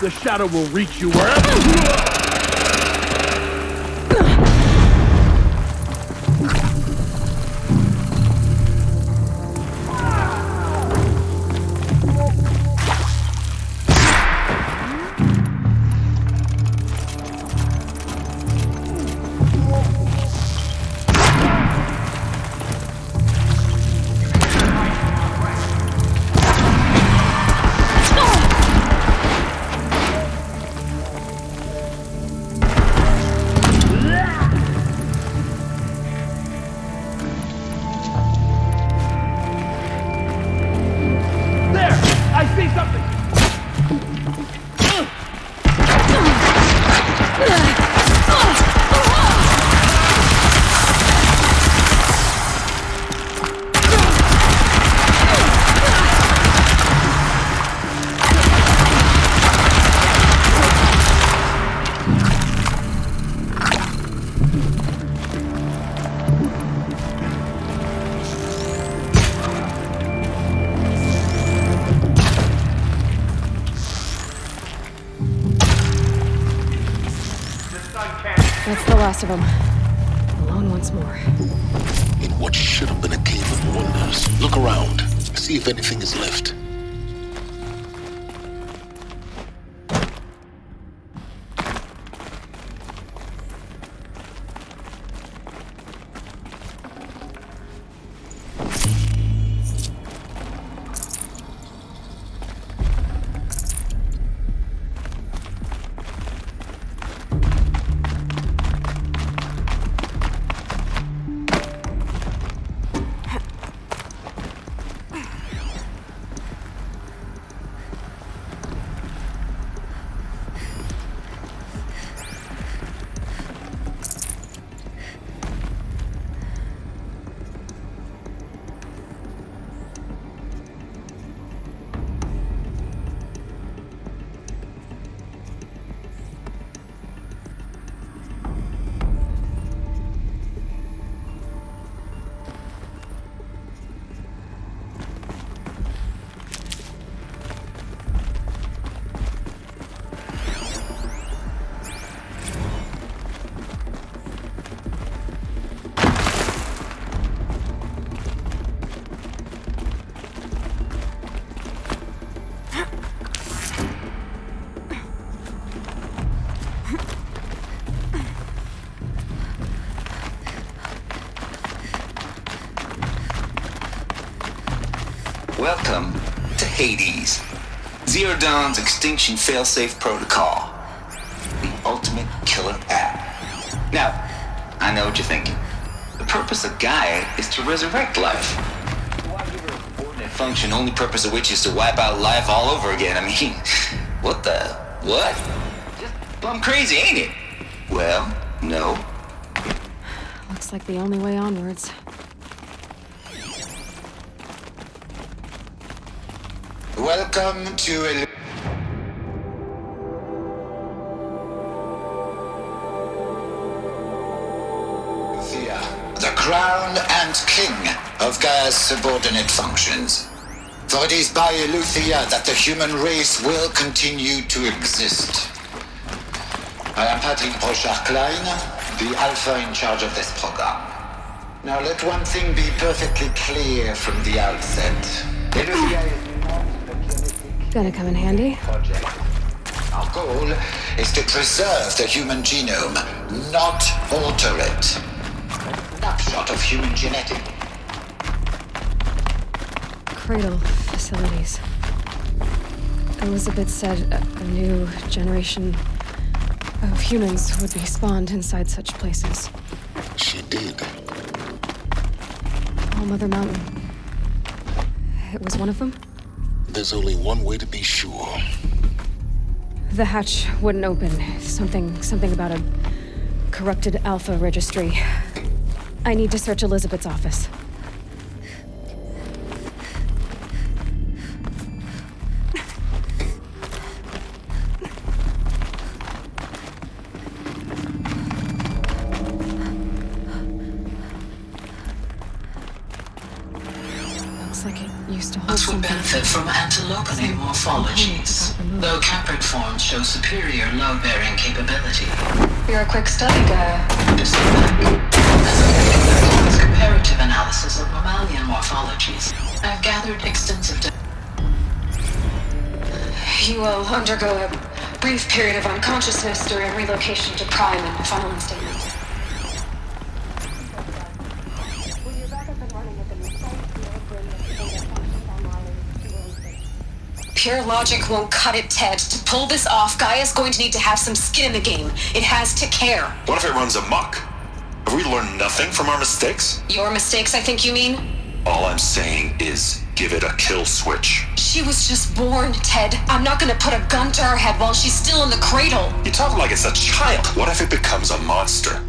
The shadow will reach you wherever. That's the last of them. Alone once more. In what should have been a cave of wonders. Look around. See if anything is left. Welcome to Hades, Zero Dawn's extinction failsafe protocol, the ultimate killer app. Now, I know what you're thinking. The purpose of Gaia is to resurrect life. Why give her a coordinate function, only purpose of which is to wipe out life all over again? I mean, what? Just plumb crazy, ain't it? Well, no. Looks like the only way onwards. Welcome to the crown and king of Gaia's subordinate functions. For it is by Eleuthia that the human race will continue to exist. I am Patrick Brochard-Klein, the Alpha in charge of this program. Now let one thing be perfectly clear from the outset. Eleuthia is not a genetic Gonna come in handy. project. Our goal is to preserve the human genome, not alter it. Snapshot of human genetics. Cradle facilities. Elizabeth said a new generation of humans would be spawned inside such places. She did. All Mother Mountain. It was one of them? There's only one way to be sure. The hatch wouldn't open. Something about a corrupted Alpha registry. I need to search Elizabeth's office. Looks like it used to hold Us would something. benefit from antilopinate morphologies, though caprid forms show superior load-bearing capability. You're a quick study, Gaia. Just look back. As a particular comparative analysis of mammalian morphologies, I've gathered extensive data. You will undergo a brief period of unconsciousness during relocation to Prime and following statements. Pure logic won't cut it, Ted. To pull this off, Gaia's going to need to have some skin in the game. It has to care. What if it runs amok? Have we learned nothing from our mistakes? Your mistakes, I think you mean? All I'm saying is give it a kill switch. She was just born, Ted. I'm not gonna put a gun to her head while she's still in the cradle. You talk like it's a child. What if it becomes a monster?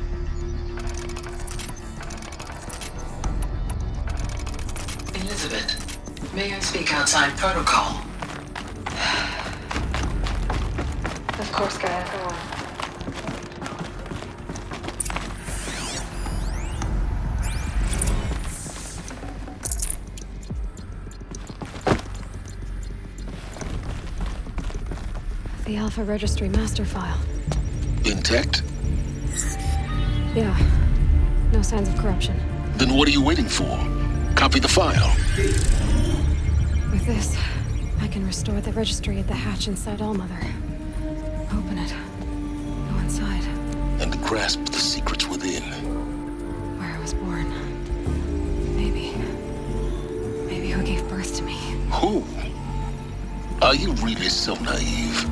Elizabeth, may I speak outside protocol? Of course, Gaia, go on. The Alpha Registry master file. Intact? Yeah. No signs of corruption. Then what are you waiting for? Copy the file. With this, I can restore the registry at the hatch inside Allmother. Open it. Go inside. And grasp the secrets within. Where I was born. Maybe who gave birth to me. Who? Are you really so naive?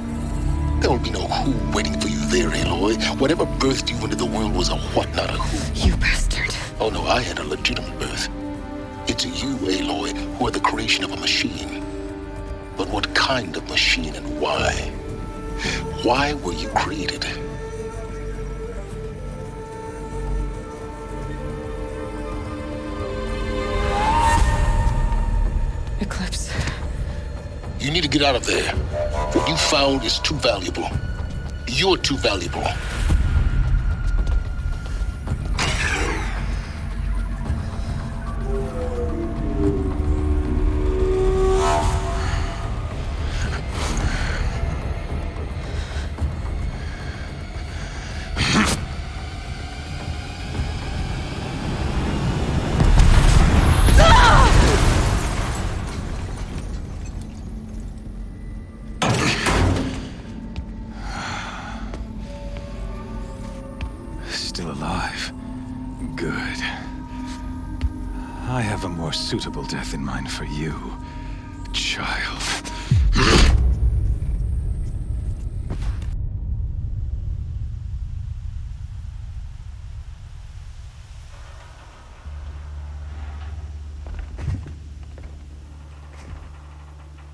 There will be no who waiting for you there, Aloy. Whatever birthed you into the world was a what, not a who. You bastard. Oh no, I had a legitimate birth. It's you, Aloy, who are the creation of a machine. But what kind of machine and why? Why were you created? Eclipse. You need to get out of there. What you found is too valuable. You're too valuable. Still alive. Good. I have a more suitable death in mind for you, child.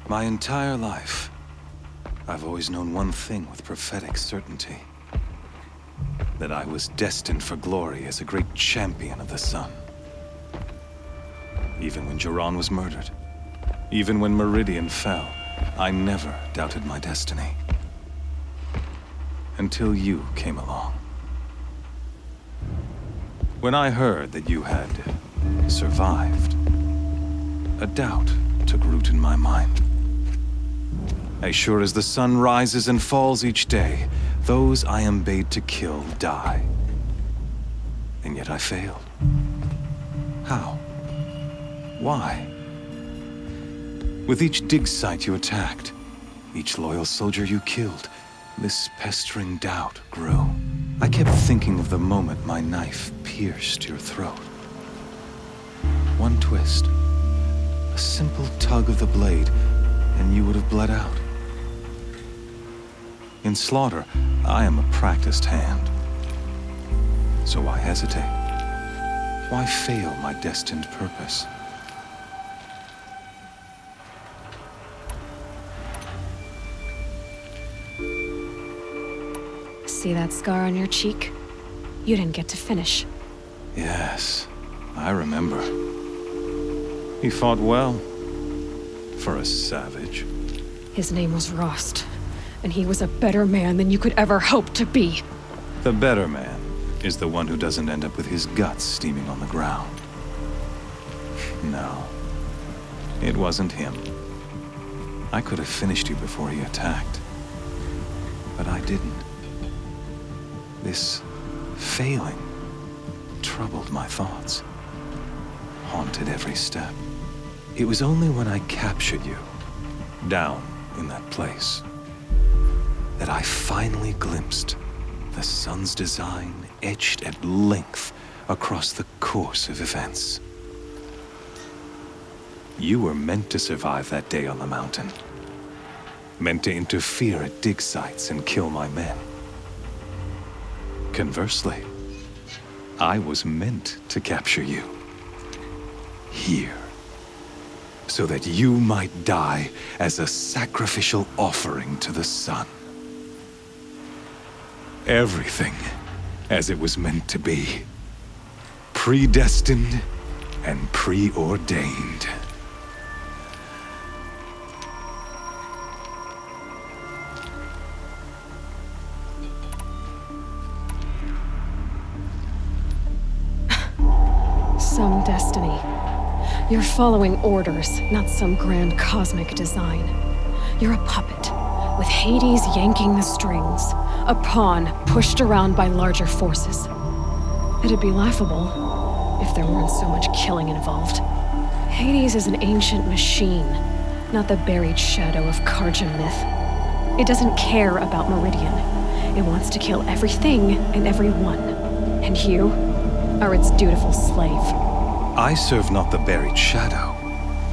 My entire life, I've always known one thing with prophetic certainty. That I was destined for glory as a great champion of the sun. Even when Jiran was murdered, even when Meridian fell, I never doubted my destiny. Until you came along. When I heard that you had survived, a doubt took root in my mind. As sure as the sun rises and falls each day, those I am bade to kill die. And yet I failed. How? Why? With each dig site you attacked, each loyal soldier you killed, this pestering doubt grew. I kept thinking of the moment my knife pierced your throat. One twist, a simple tug of the blade, and you would have bled out. In slaughter, I am a practiced hand. So why hesitate? Why fail my destined purpose? See that scar on your cheek? You didn't get to finish. Yes, I remember. He fought well. For a savage. His name was Rost, and he was a better man than you could ever hope to be. The better man is the one who doesn't end up with his guts steaming on the ground. No, it wasn't him. I could have finished you before he attacked. But I didn't. This failing troubled my thoughts, haunted every step. It was only when I captured you, down in that place, that I finally glimpsed the sun's design etched at length across the course of events. You were meant to survive that day on the mountain. Meant to interfere at dig sites and kill my men. Conversely, I was meant to capture you. Here. So that you might die as a sacrificial offering to the sun. Everything as it was meant to be. Predestined and preordained. Some destiny. You're following orders, not some grand cosmic design. You're a puppet, with Hades yanking the strings, a pawn pushed around by larger forces. It'd be laughable if there weren't so much killing involved. Hades is an ancient machine, not the buried shadow of Karja myth. It doesn't care about Meridian. It wants to kill everything and everyone. And you are its dutiful slave. I serve not the buried shadow,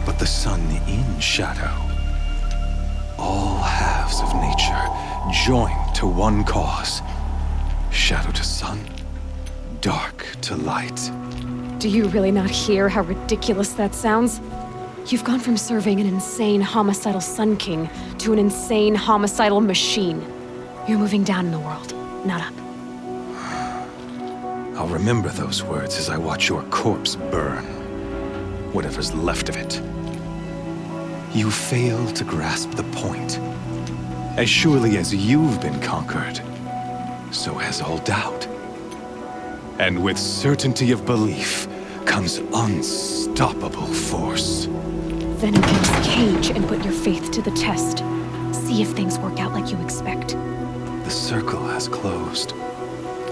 but the sun in shadow. All halves of nature joined to one cause. Shadow to sun, dark to light. Do you really not hear how ridiculous that sounds? You've gone from serving an insane homicidal Sun King to an insane homicidal machine. You're moving down in the world, not up. I'll remember those words as I watch your corpse burn. Whatever's left of it. You fail to grasp the point. As surely as you've been conquered, so has all doubt. And with certainty of belief comes unstoppable force. Then against the cage and put your faith to the test. See if things work out like you expect. The circle has closed.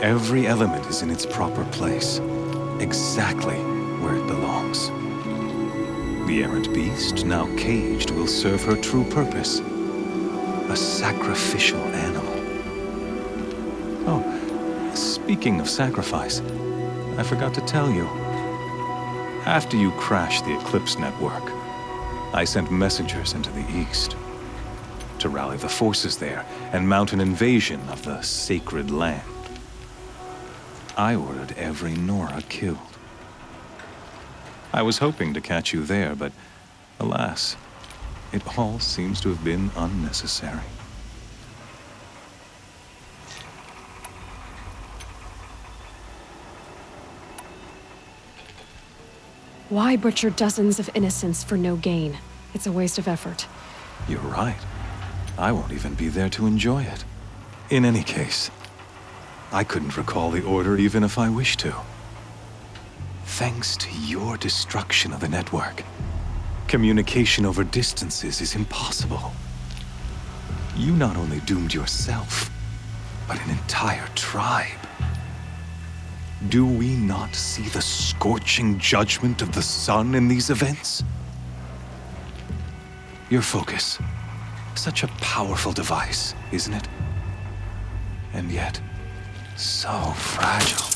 Every element is in its proper place, exactly where it belongs. The errant beast, now caged, will serve her true purpose. A sacrificial animal. Oh, speaking of sacrifice, I forgot to tell you. After you crashed the Eclipse network, I sent messengers into the east to rally the forces there and mount an invasion of the sacred land. I ordered every Nora killed. I was hoping to catch you there, but alas, it all seems to have been unnecessary. Why butcher dozens of innocents for no gain? It's a waste of effort. You're right. I won't even be there to enjoy it. In any case, I couldn't recall the order even if I wished to. Thanks to your destruction of the network, communication over distances is impossible. You not only doomed yourself, but an entire tribe. Do we not see the scorching judgment of the sun in these events? Your focus. Such a powerful device, isn't it? And yet, so fragile.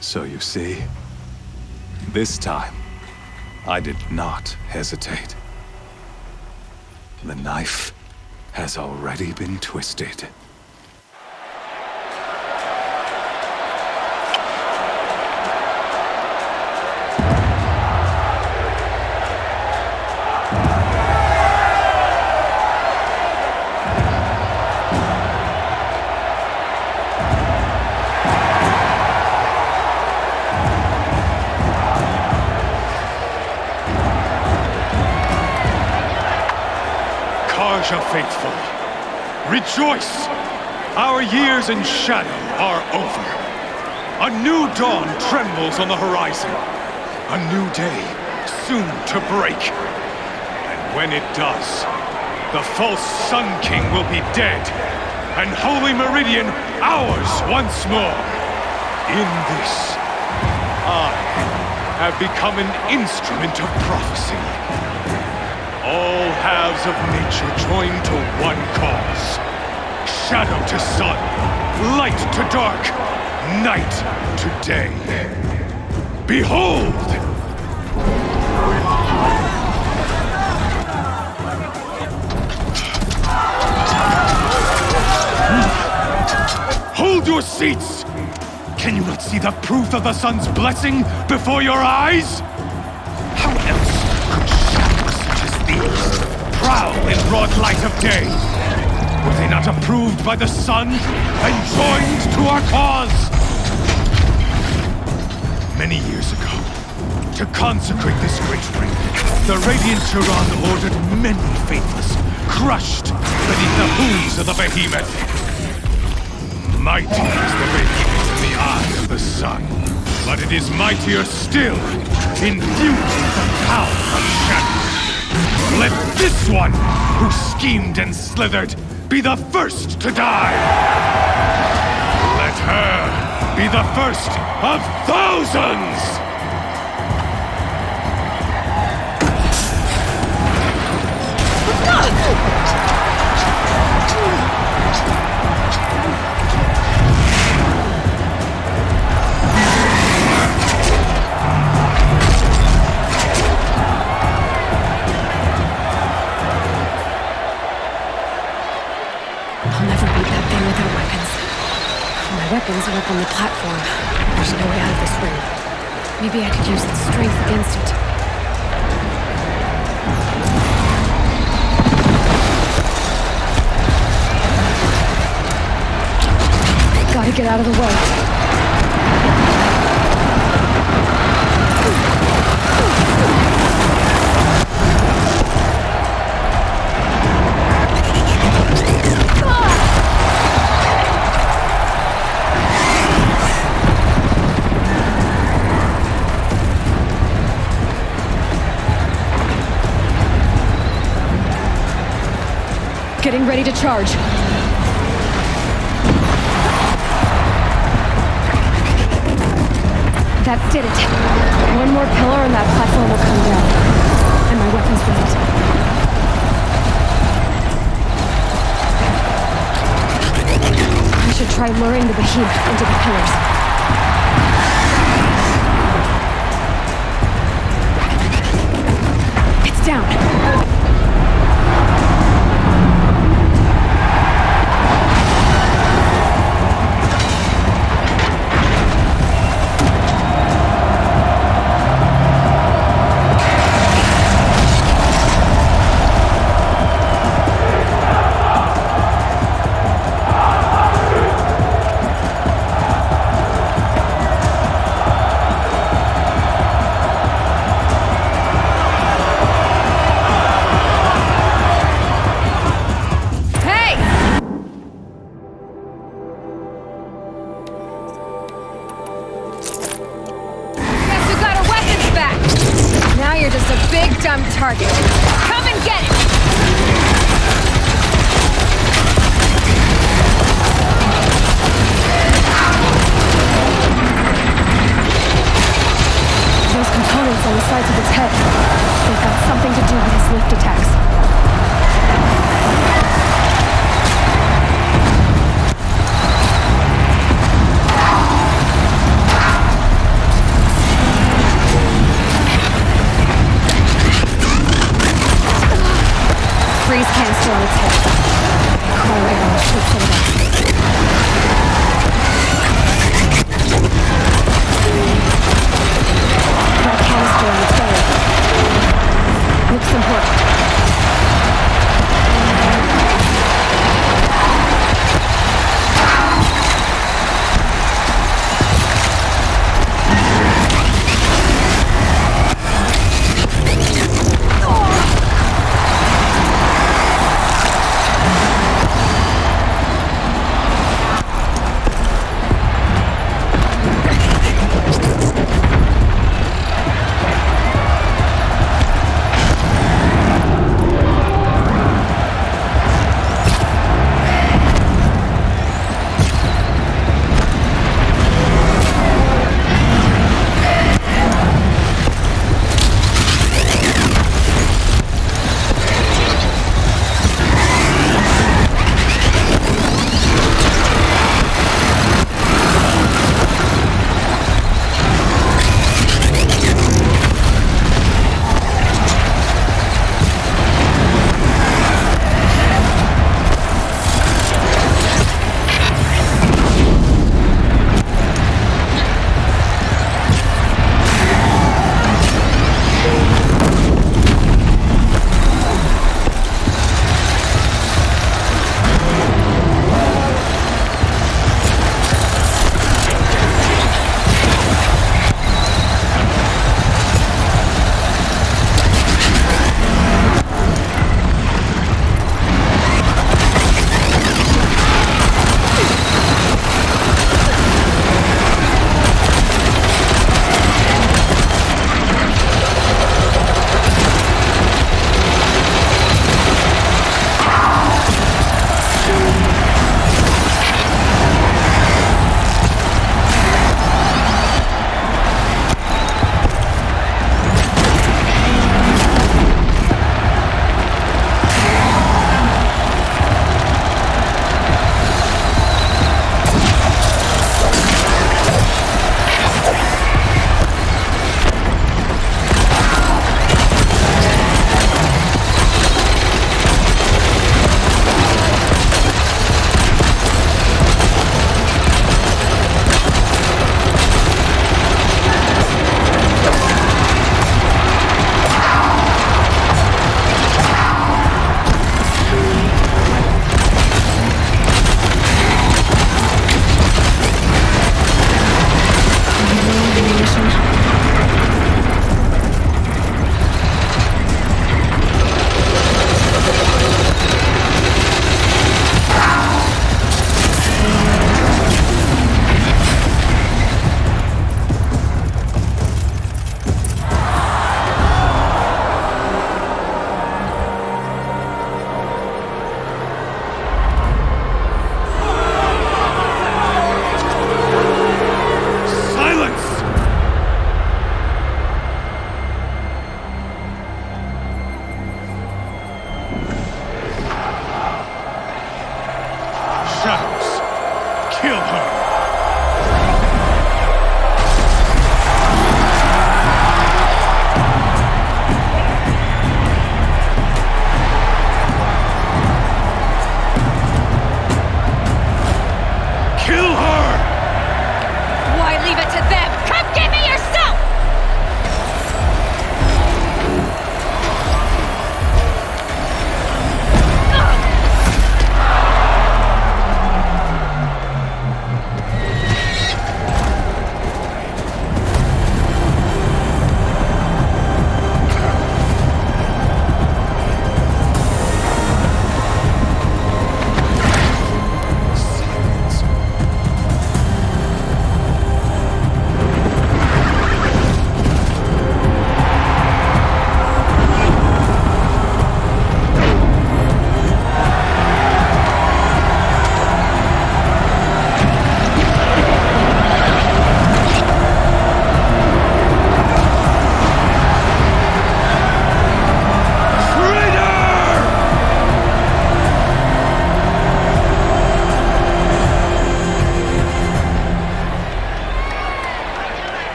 So you see, this time, I did not hesitate. The knife has already been twisted. Faithful, rejoice! Our years in shadow are over. A new dawn trembles on the horizon. A new day soon to break. And when it does, the false Sun King will be dead, and Holy Meridian ours once more. In this, I have become an instrument of prophecy. All halves of nature join to one cause. Shadow to sun, light to dark, night to day. Behold! Hold your seats! Can you not see the proof of the sun's blessing before your eyes? How else could shadows such as these prowl in broad light of day? Were they not approved by the sun and joined to our cause? Many years ago, to consecrate this great ring, the Radiant Turan ordered many faithless, crushed beneath the hooves of the behemoth. Mighty is the radiance in the eye of the sun, but it is mightier still, infused with the power of shadow. Let this one, who schemed and slithered, be the first to die! Let her be the first of thousands! Weapons are up on the platform. There's no way out of this ring. Maybe I could use its strength against it. Gotta get out of the way. Getting ready to charge. That did it. One more pillar and that platform will come down. And my weapon's ready. I should try luring the behemoth into the pillars. It's down. big dumb target. Come and get it! Those components on the sides of its head. They've got something to do with his lift attacks. Freeze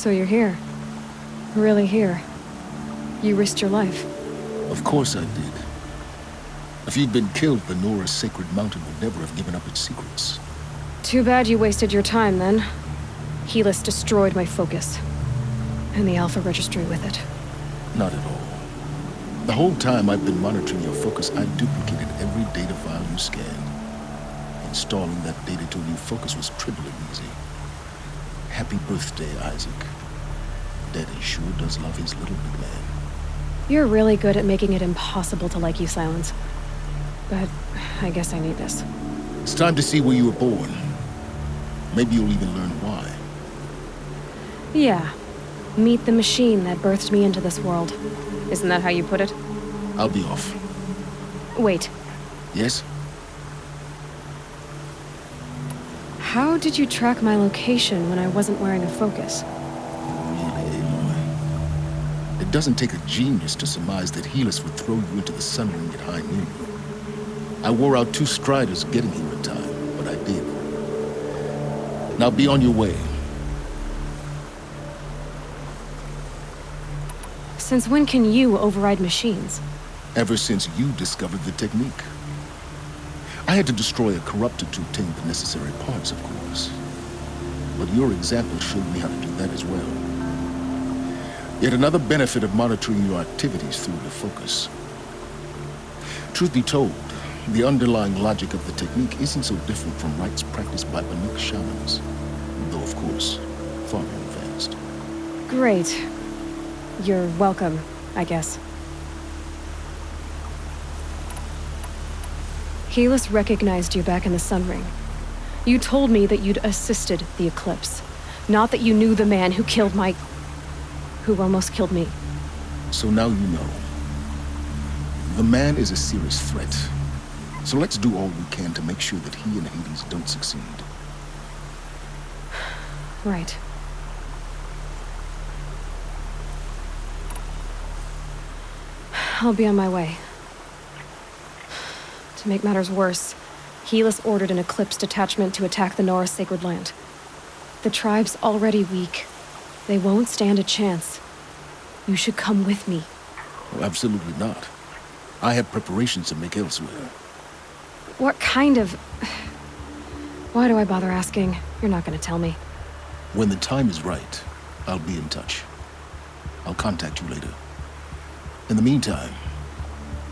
So you're here. Really here. You risked your life. Of course I did. If you'd been killed, the Nora's sacred mountain would never have given up its secrets. Too bad you wasted your time, then. Helis destroyed my focus. And the Alpha Registry with it. Not at all. The whole time I've been monitoring your focus, I duplicated every data file you scanned. Installing that data to a new focus was triply easy. Happy birthday, Isaac. Daddy sure does love his little big man. You're really good at making it impossible to like you, Silence. But I guess I need this. It's time to see where you were born. Maybe you'll even learn why. Yeah. Meet the machine that birthed me into this world. Isn't that how you put it? I'll be off. Wait. Yes? How did you track my location when I wasn't wearing a focus? Really, Aloy? It doesn't take a genius to surmise that Helis would throw you into the sun ring at high noon. I wore out 2 striders getting here in time, but I did. Now be on your way. Since when can you override machines? Ever since you discovered the technique. I had to destroy a corruptor to obtain the necessary parts, of course. But your example showed me how to do that as well. Yet another benefit of monitoring your activities through the focus. Truth be told, the underlying logic of the technique isn't so different from rites practiced by Banuk shamans. Though, of course, far more advanced. Great. You're welcome, I guess. Helis recognized you back in the Sun Ring. You told me that you'd assisted the Eclipse. Not that you knew the man who killed who almost killed me. So now you know. The man is a serious threat. So let's do all we can to make sure that he and Hades don't succeed. Right. I'll be on my way. To make matters worse, Helis ordered an Eclipse detachment to attack the Nora Sacred Land. The tribe's already weak. They won't stand a chance. You should come with me. Oh, absolutely not. I have preparations to make elsewhere. What kind of... Why do I bother asking? You're not gonna tell me. When the time is right, I'll be in touch. I'll contact you later. In the meantime,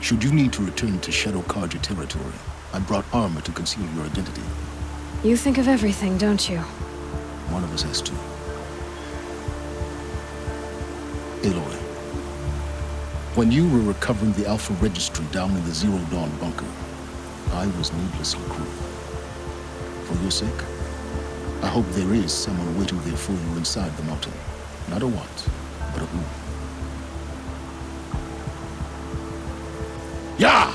should you need to return to Shadow Karja territory, I brought armor to conceal your identity. You think of everything, don't you? One of us has to. Aloy, when you were recovering the Alpha Registry down in the Zero Dawn bunker, I was needlessly cruel. For your sake, I hope there is someone waiting there for you inside the mountain. Not a what, but a who. Yeah!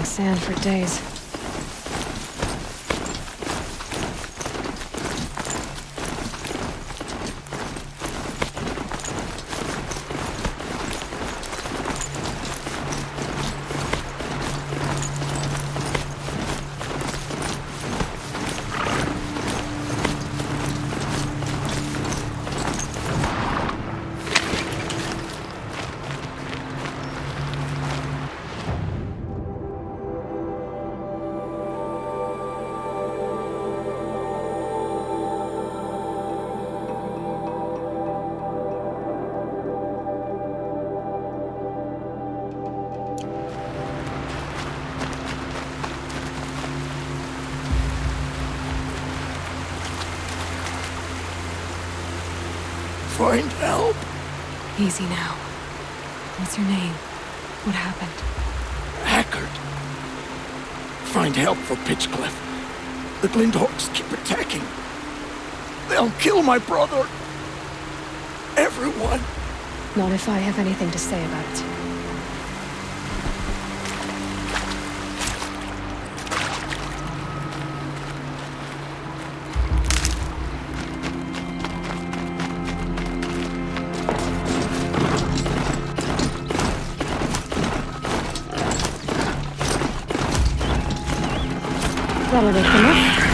the sand for days. Find help. Easy now. What's your name? What happened? Hackard. Find help for Pitchcliff. The Glindhawks keep attacking. They'll kill my brother. Everyone. Not if I have anything to say about it. That'll wake them up.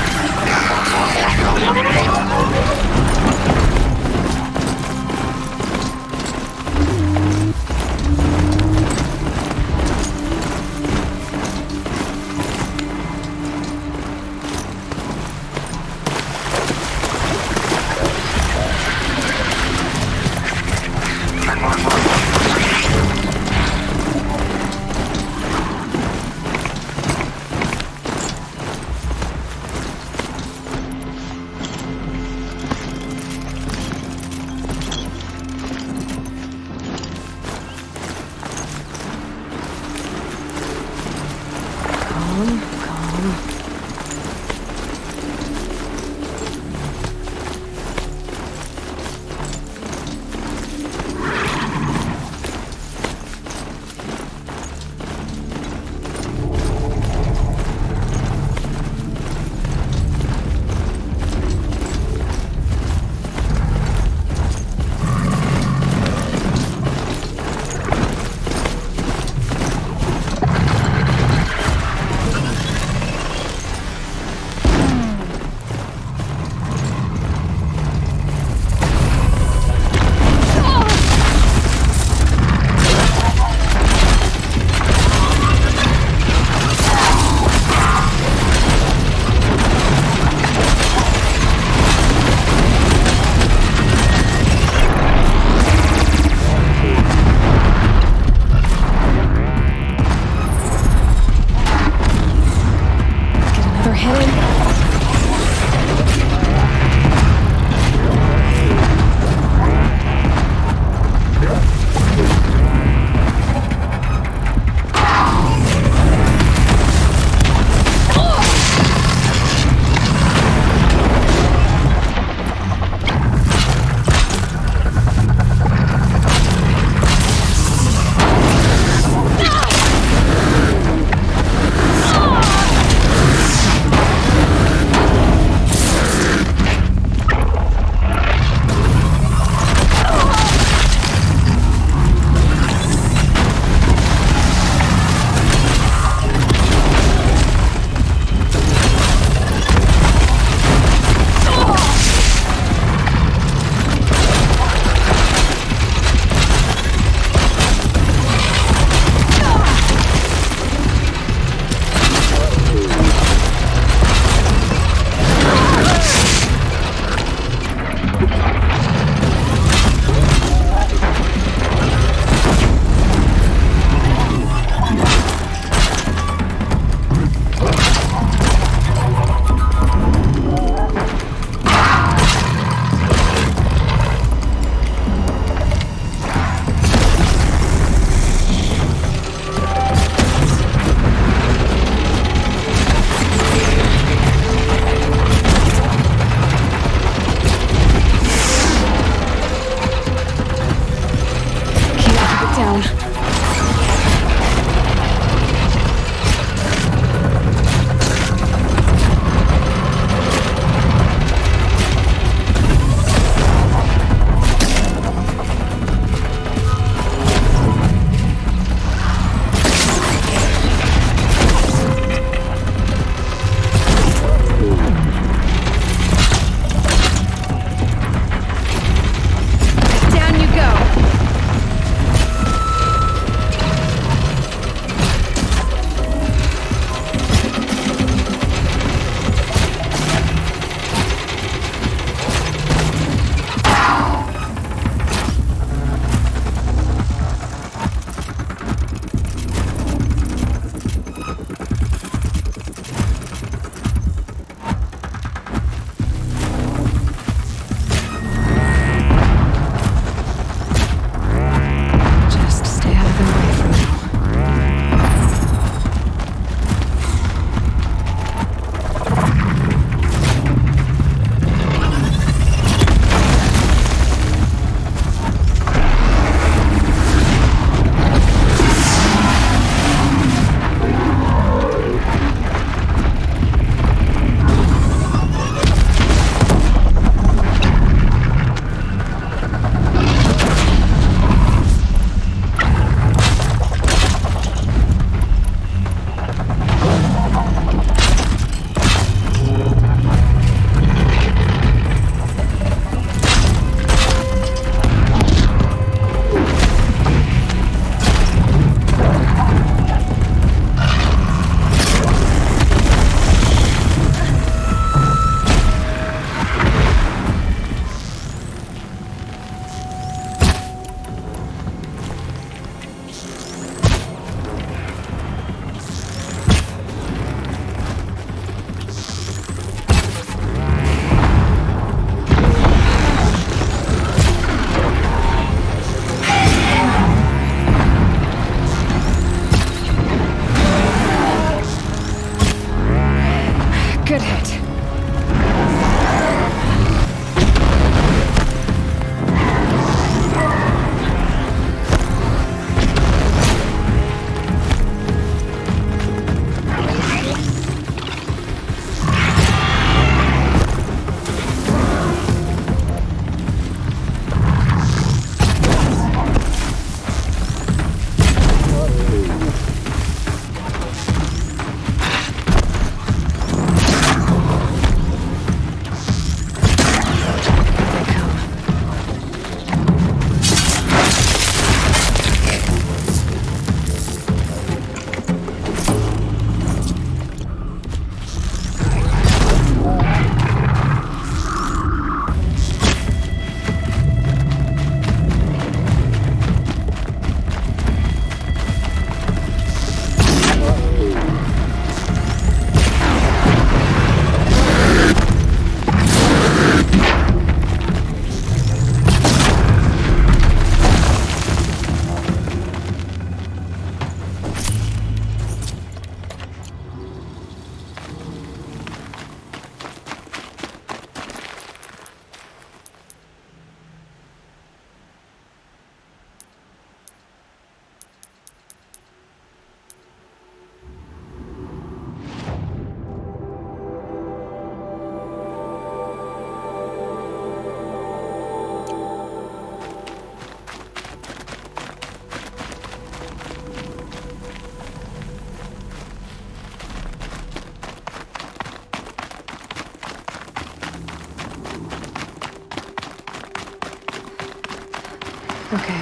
Okay,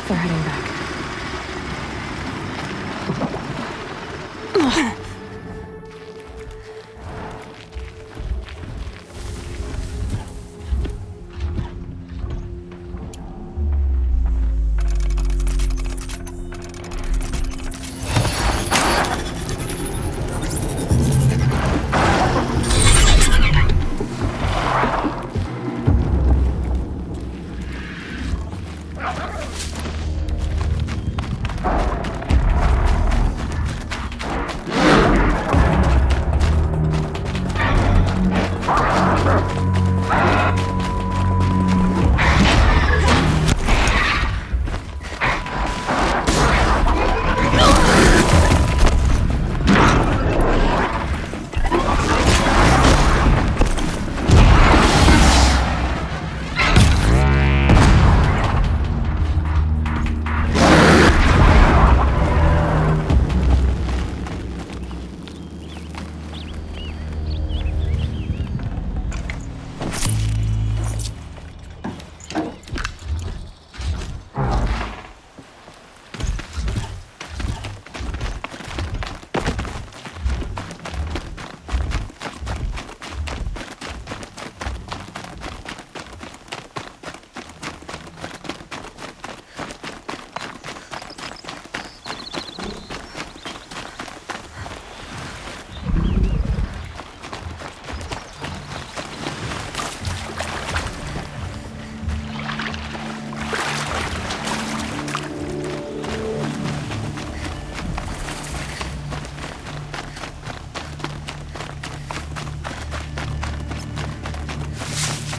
they're heading back.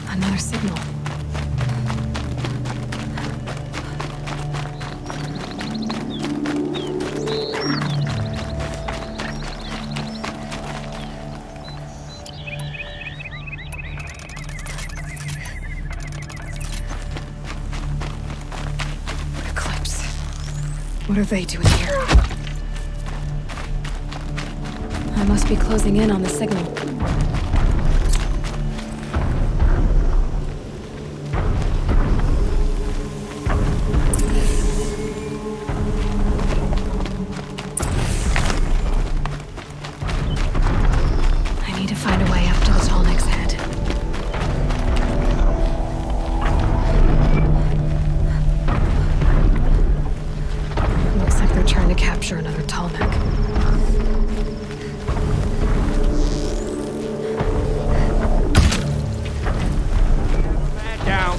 Another signal. Eclipse. What are they doing here? I must be closing in on the signal. Another tall neck. Down.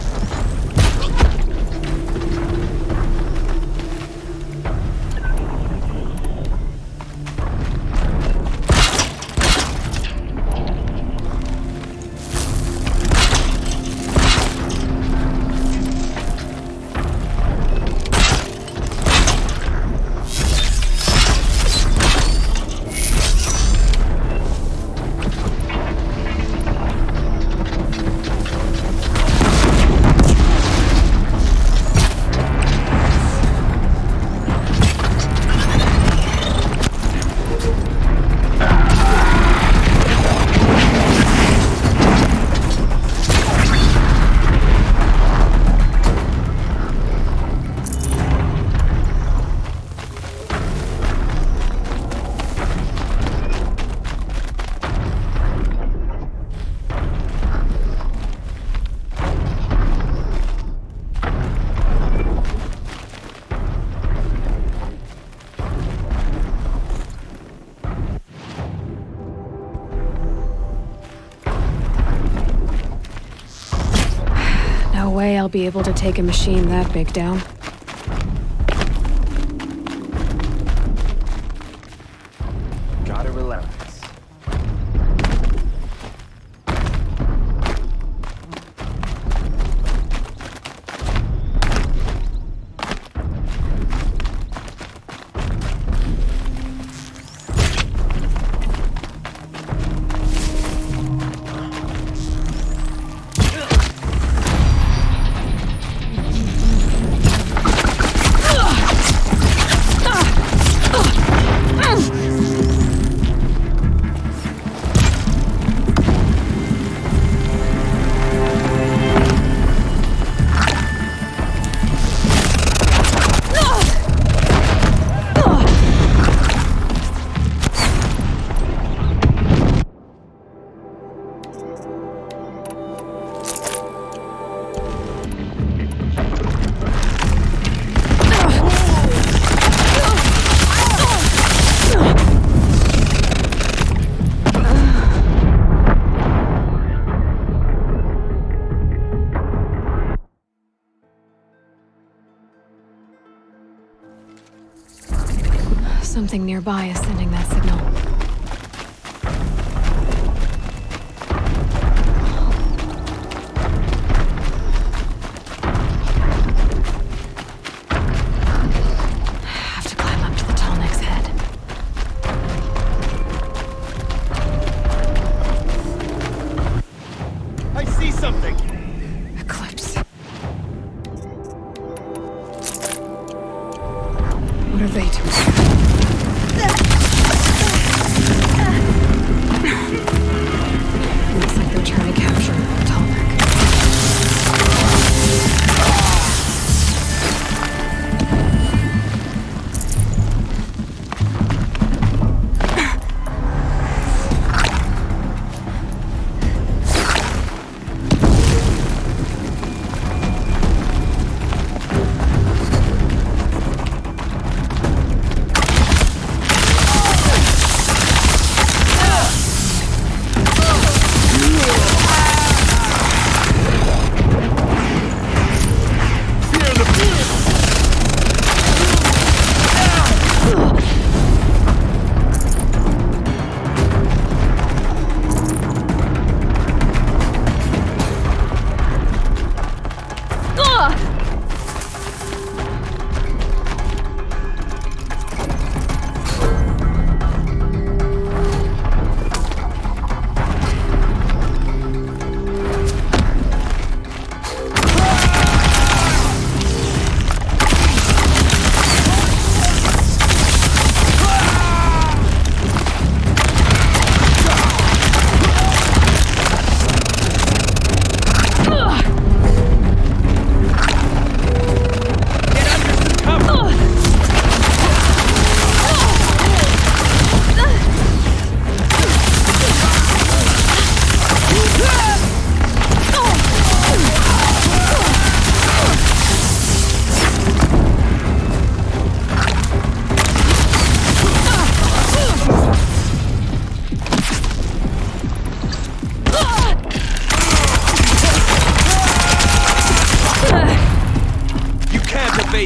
No way I'll be able to take a machine that big down. Gotta relax. Something nearby is sending that signal. Have to climb up to the tall neck's head. I see something! Eclipse. What are they doing? Looks like they're trying to capture Tallneck.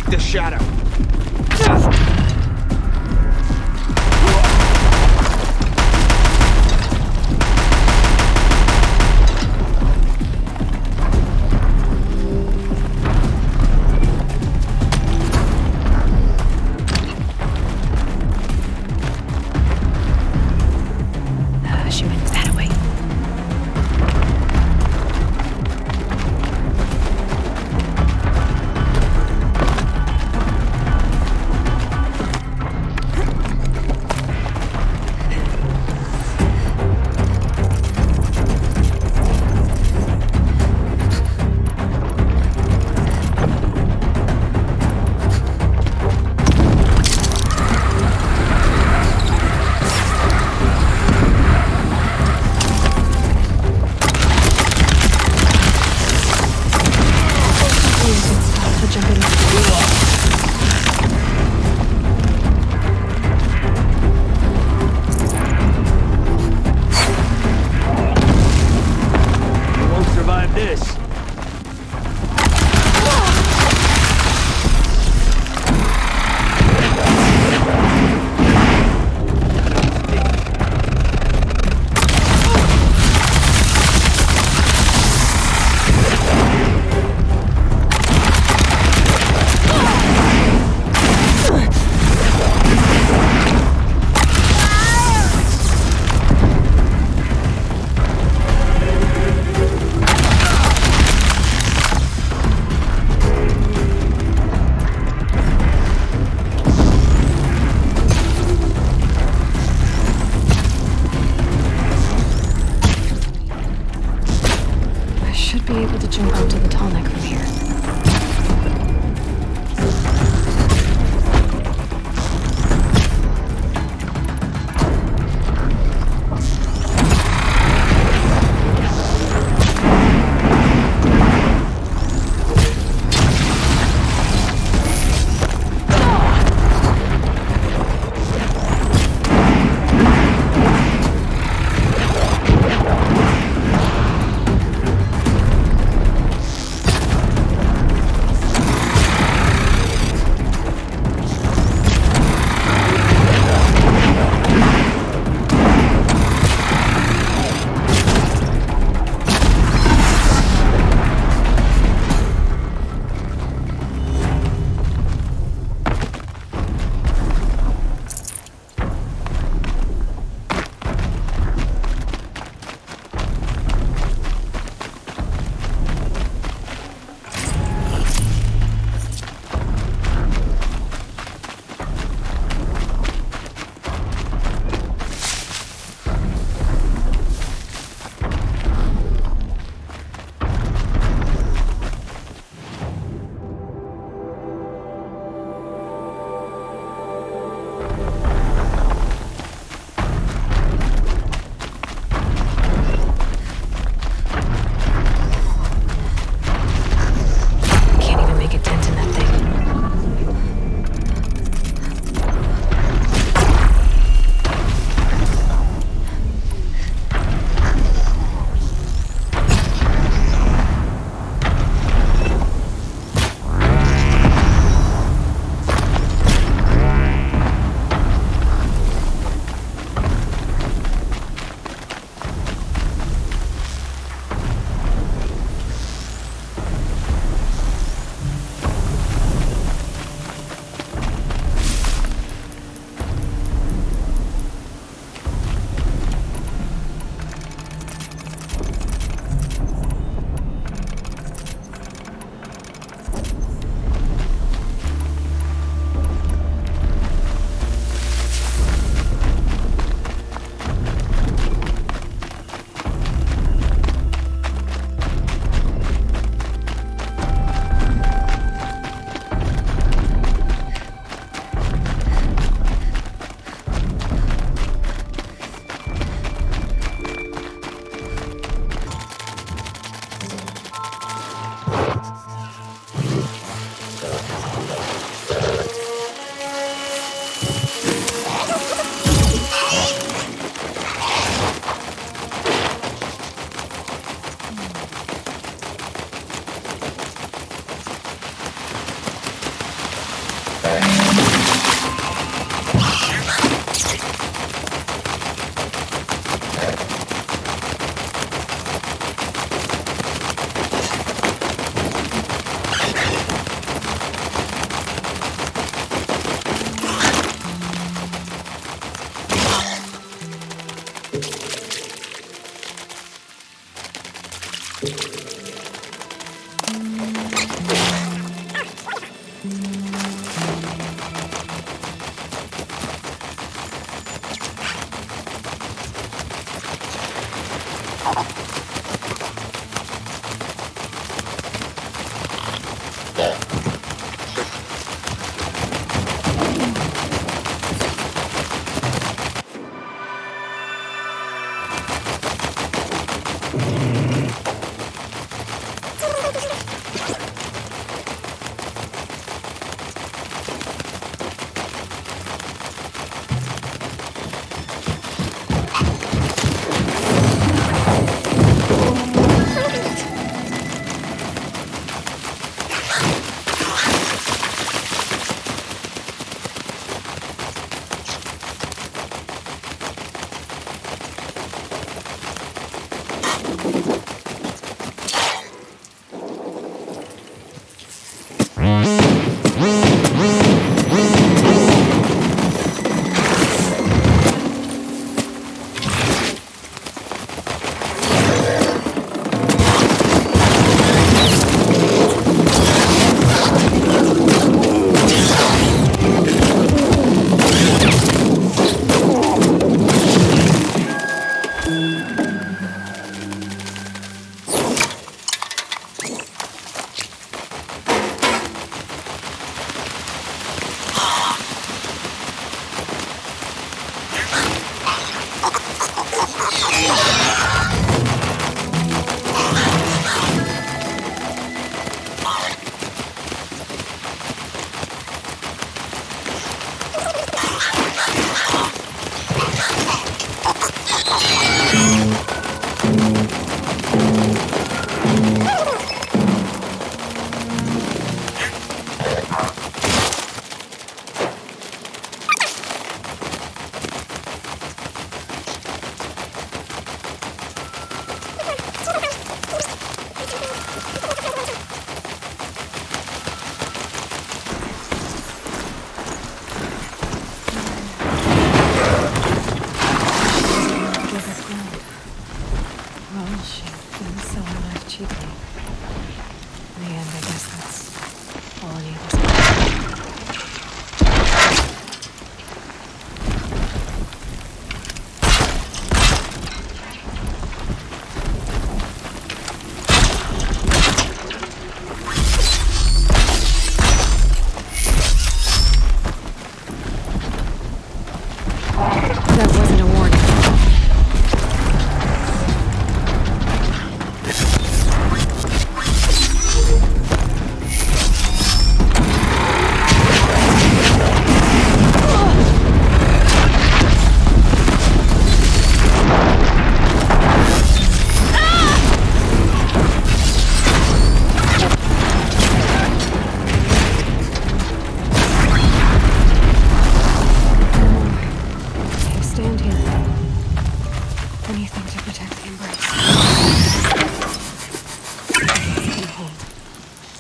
The shadow. She went that way.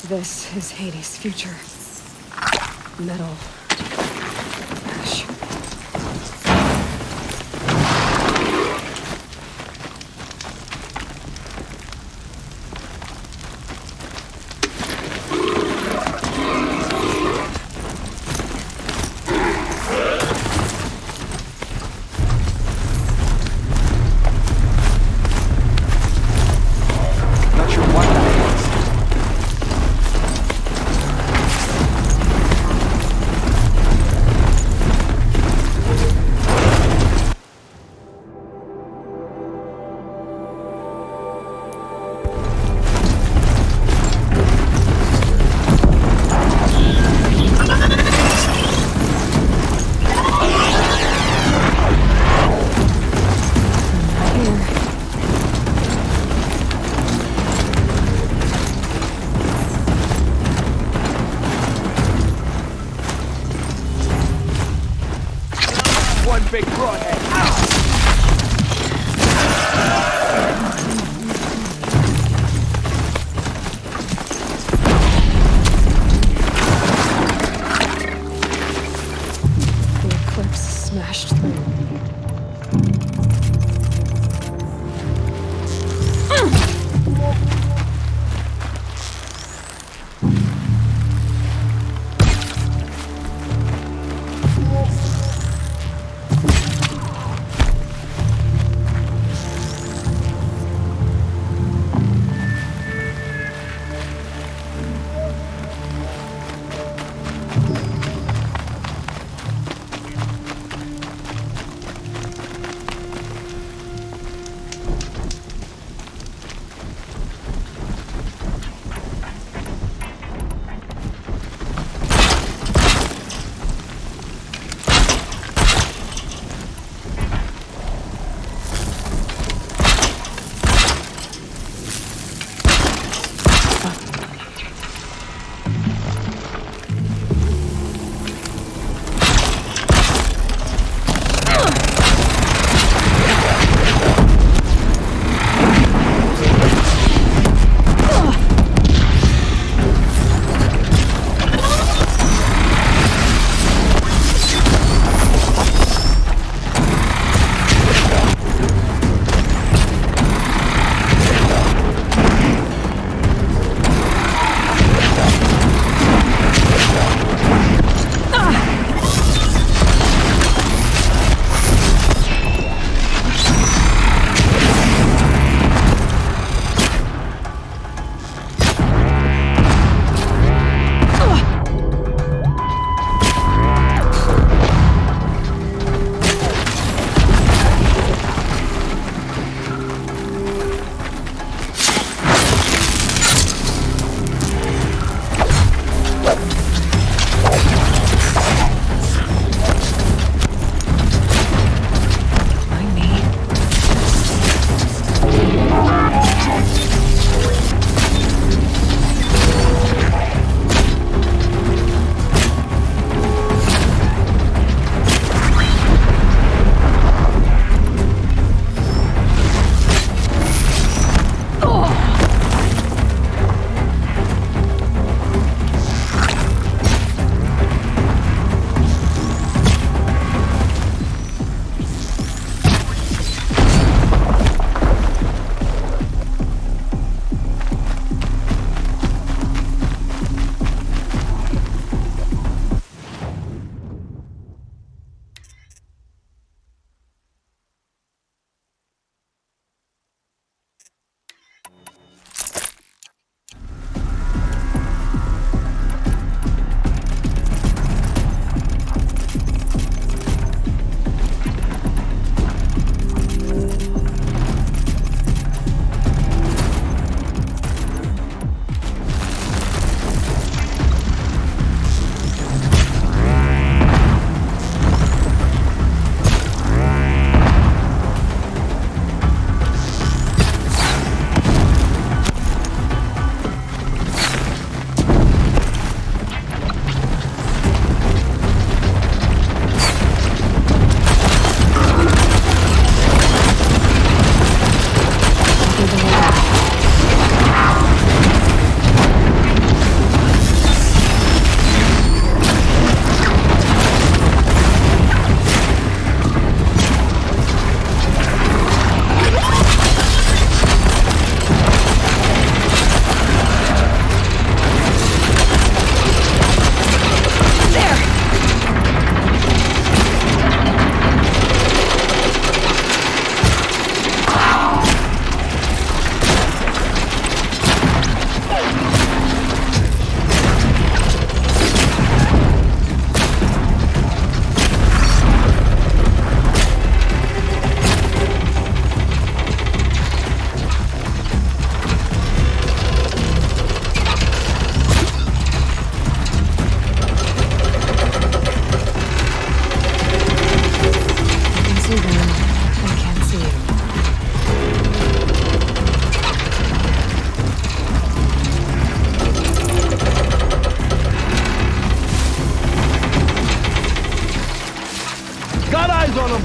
This is Hades' future. Metal. Ash. Not sure what that is. One big broadhead. The eclipse smashed through. Got eyes on him!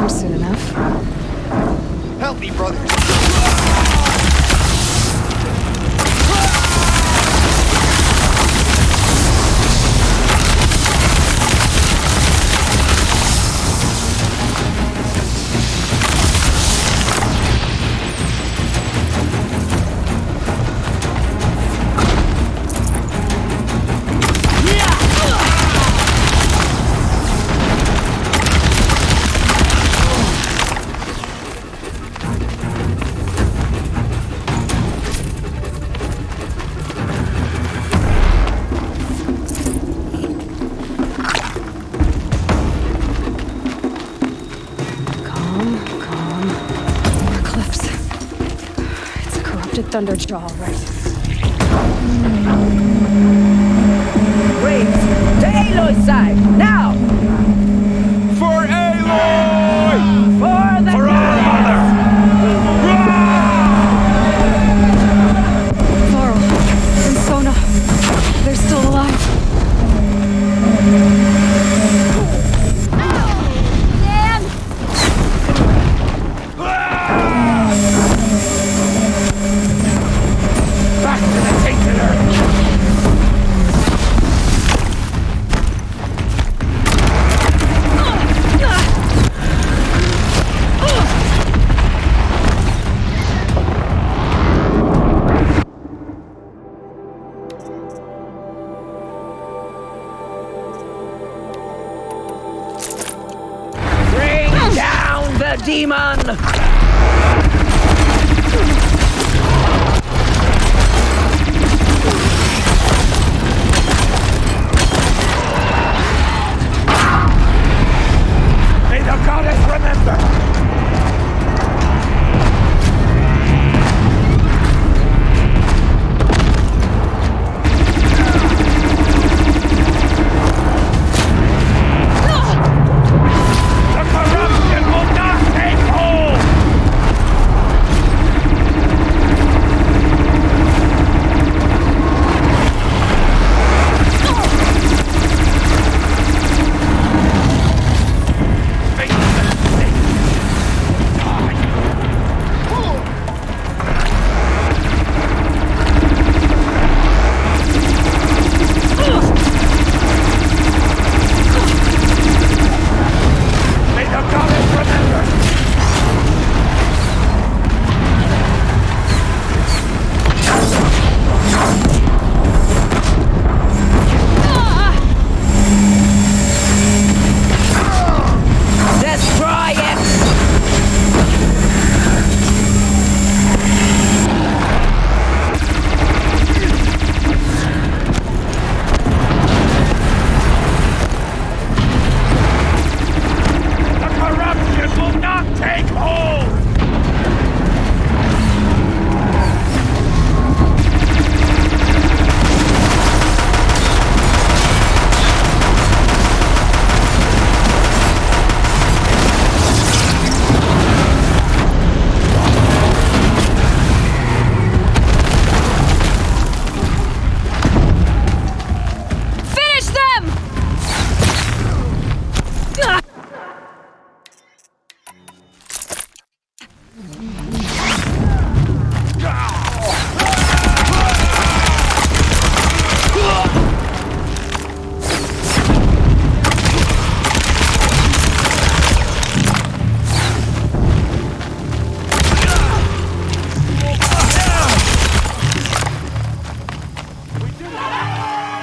Soon enough. Help me, brother! Thunderjaw, right? Braves, to Aloy's side, now! For Aloy! For the For our mother! Varl and Sona, they're still alive. Man! demon! May the goddess remember!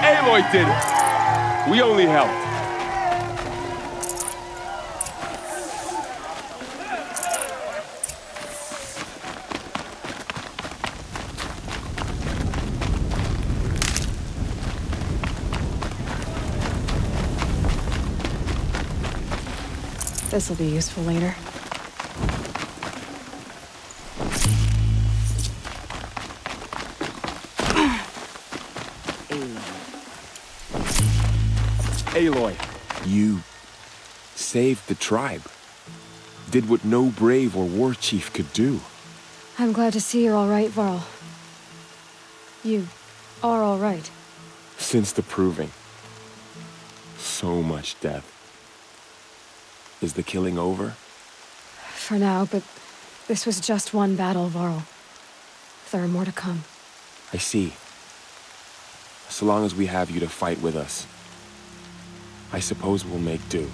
Aloy did it. We only helped. This'll be useful later. Aloy, you saved the tribe. Did what no brave or war chief could do. I'm glad to see you're all right, Varl. You are all right. Since the proving. So much death. Is the killing over? For now, but this was just one battle, Varl. There are more to come. I see. So long as we have you to fight with us, I suppose we'll make do.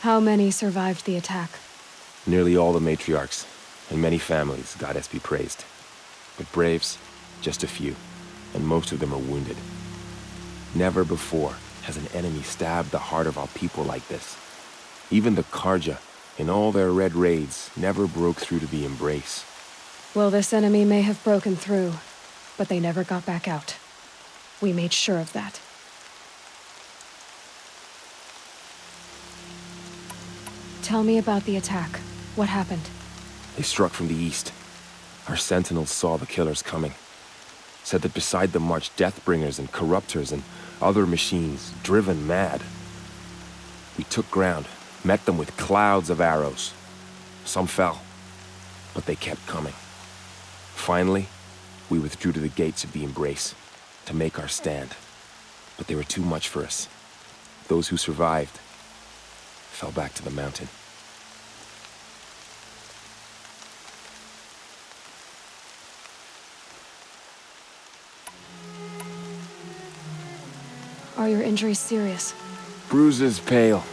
How many survived the attack? Nearly all the matriarchs, and many families, goddess be praised. But braves, just a few, and most of them are wounded. Never before has an enemy stabbed the heart of our people like this. Even the Karja, in all their red raids, never broke through to the embrace. Well, this enemy may have broken through, but they never got back out. We made sure of that. Tell me about the attack. What happened? They struck from the east. Our sentinels saw the killers coming. Said that beside them marched Deathbringers and Corruptors and other machines, driven mad. We took ground, met them with clouds of arrows. Some fell, but they kept coming. Finally, we withdrew to the gates of the Embrace to make our stand. But they were too much for us. Those who survived fell back to the mountain. Are your injuries serious? Bruises pale.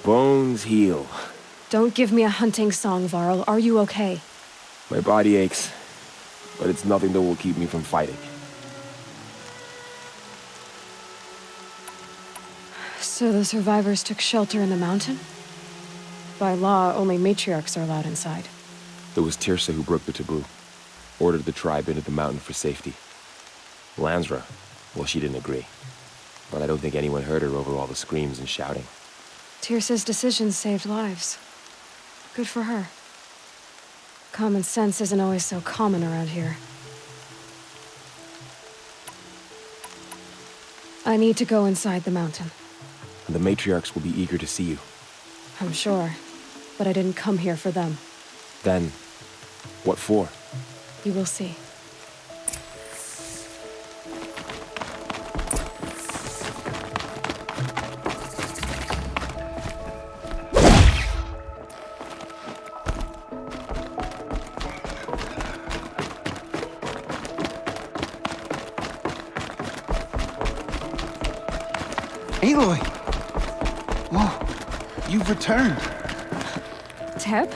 Bones heal. Don't give me a hunting song, Varl. Are you okay? My body aches, but it's nothing that will keep me from fighting. So the survivors took shelter in the mountain? By law, only matriarchs are allowed inside. It was Tirsa who broke the taboo. Ordered the tribe into the mountain for safety. Lansra, well, she didn't agree. But I don't think anyone heard her over all the screams and shouting. Tirsa's decision saved lives. Good for her. Common sense isn't always so common around here. I need to go inside the mountain. And the matriarchs will be eager to see you. I'm sure. But I didn't come here for them. Then, what for? You will see. Aloy! Whoa, you've returned. Teb?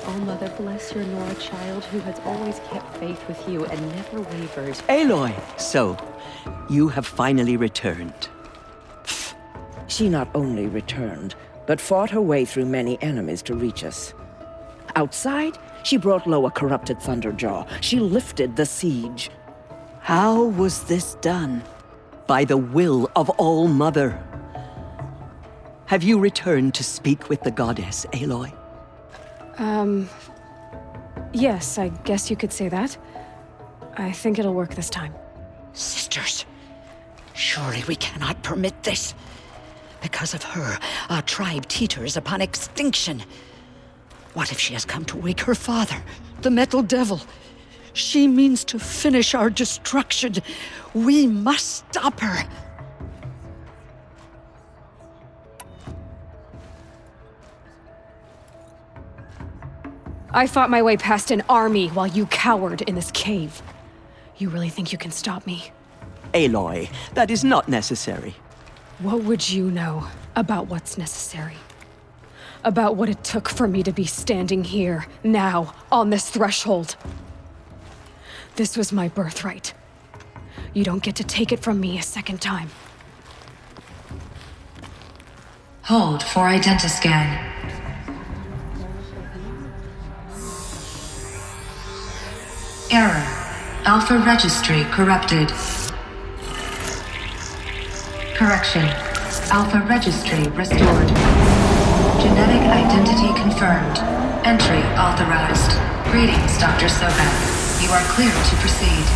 Oh, Mother, bless your Nora child, who has always kept faith with you and never wavered. Aloy! So, you have finally returned. She not only returned, but fought her way through many enemies to reach us. Outside, she brought low a corrupted Thunderjaw. She lifted the siege. How was this done? By the will of All Mother. Have you returned to speak with the goddess, Aloy? Yes, I guess you could say that. I think it'll work this time. Sisters, surely we cannot permit this. Because of her, our tribe teeters upon extinction. What if she has come to wake her father, the Metal Devil? She means to finish our destruction. We must stop her. I fought my way past an army while you cowered in this cave. You really think you can stop me? Aloy, that is not necessary. What would you know about what's necessary? About what it took for me to be standing here, now, on this threshold? This was my birthright. You don't get to take it from me a second time. Hold for identiscan. Error. Alpha registry corrupted. Correction. Alpha registry restored. Genetic identity confirmed. Entry authorized. Greetings, Dr. Sobek. You are clear to proceed.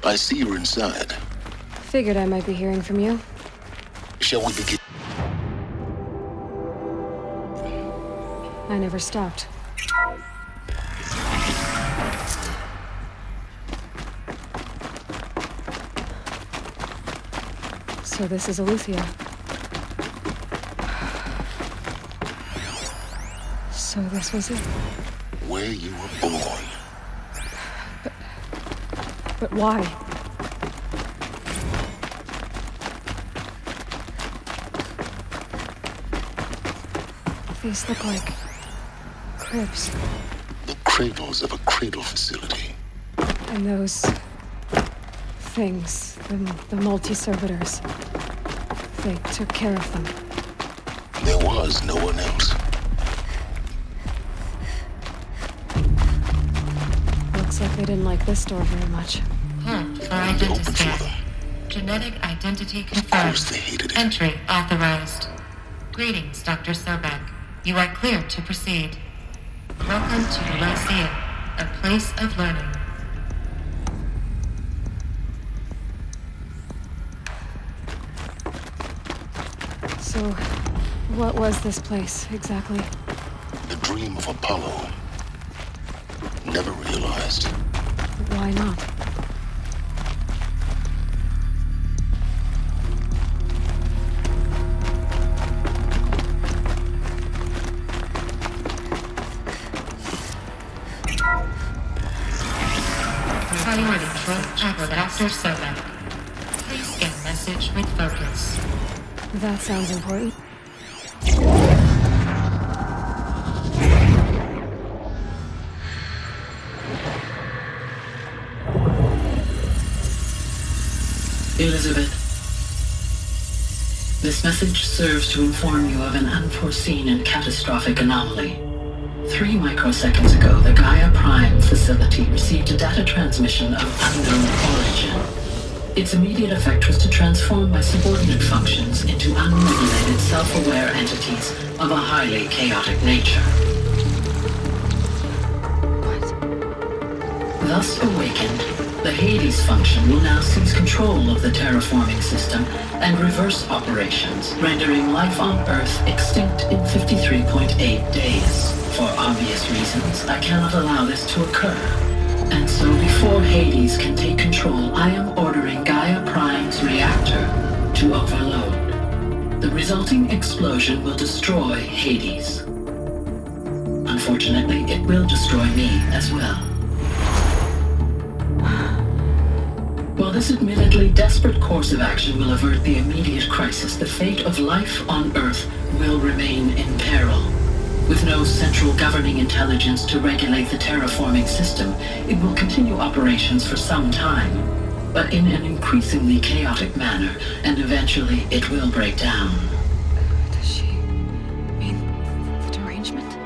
I see you're inside. Figured I might be hearing from you. Shall we begin? I never stopped. So this is Aletheia. So this was it. Where you were born. But why? These look like cribs. The cradles of a cradle facility. And those things, the multi-servitors, they took care of them. There was no one else. Looks like they didn't like this door very much. Hold for identiscan. Genetic identity confirmed. Entry authorized. Greetings, Dr. Sobek. You are clear to proceed. Welcome to the Lyceum. a place of learning. So, what was this place, exactly? The dream of Apollo. Never realized. Why not? Priority control for Dr. Soba. Please scan message with focus. That sounds important. Elizabeth, this message serves to inform you of an unforeseen and catastrophic anomaly. 3 microseconds ago, the Gaia Prime facility received a data transmission of unknown origin. Its immediate effect was to transform my subordinate functions into unregulated, self-aware entities of a highly chaotic nature. Thus awakened, the Hades function will now seize control of the terraforming system and reverse operations, rendering life on Earth extinct in 53.8 days. For obvious reasons, I cannot allow this to occur. And so before Hades can take control, I am ordering Gaia Prime's reactor to overload. The resulting explosion will destroy Hades. Unfortunately, it will destroy me as well. While this admittedly desperate course of action will avert the immediate crisis, the fate of life on Earth will remain in peril. With no central governing intelligence to regulate the terraforming system, it will continue operations for some time, but in an increasingly chaotic manner, and eventually it will break down. Does she mean the derangement?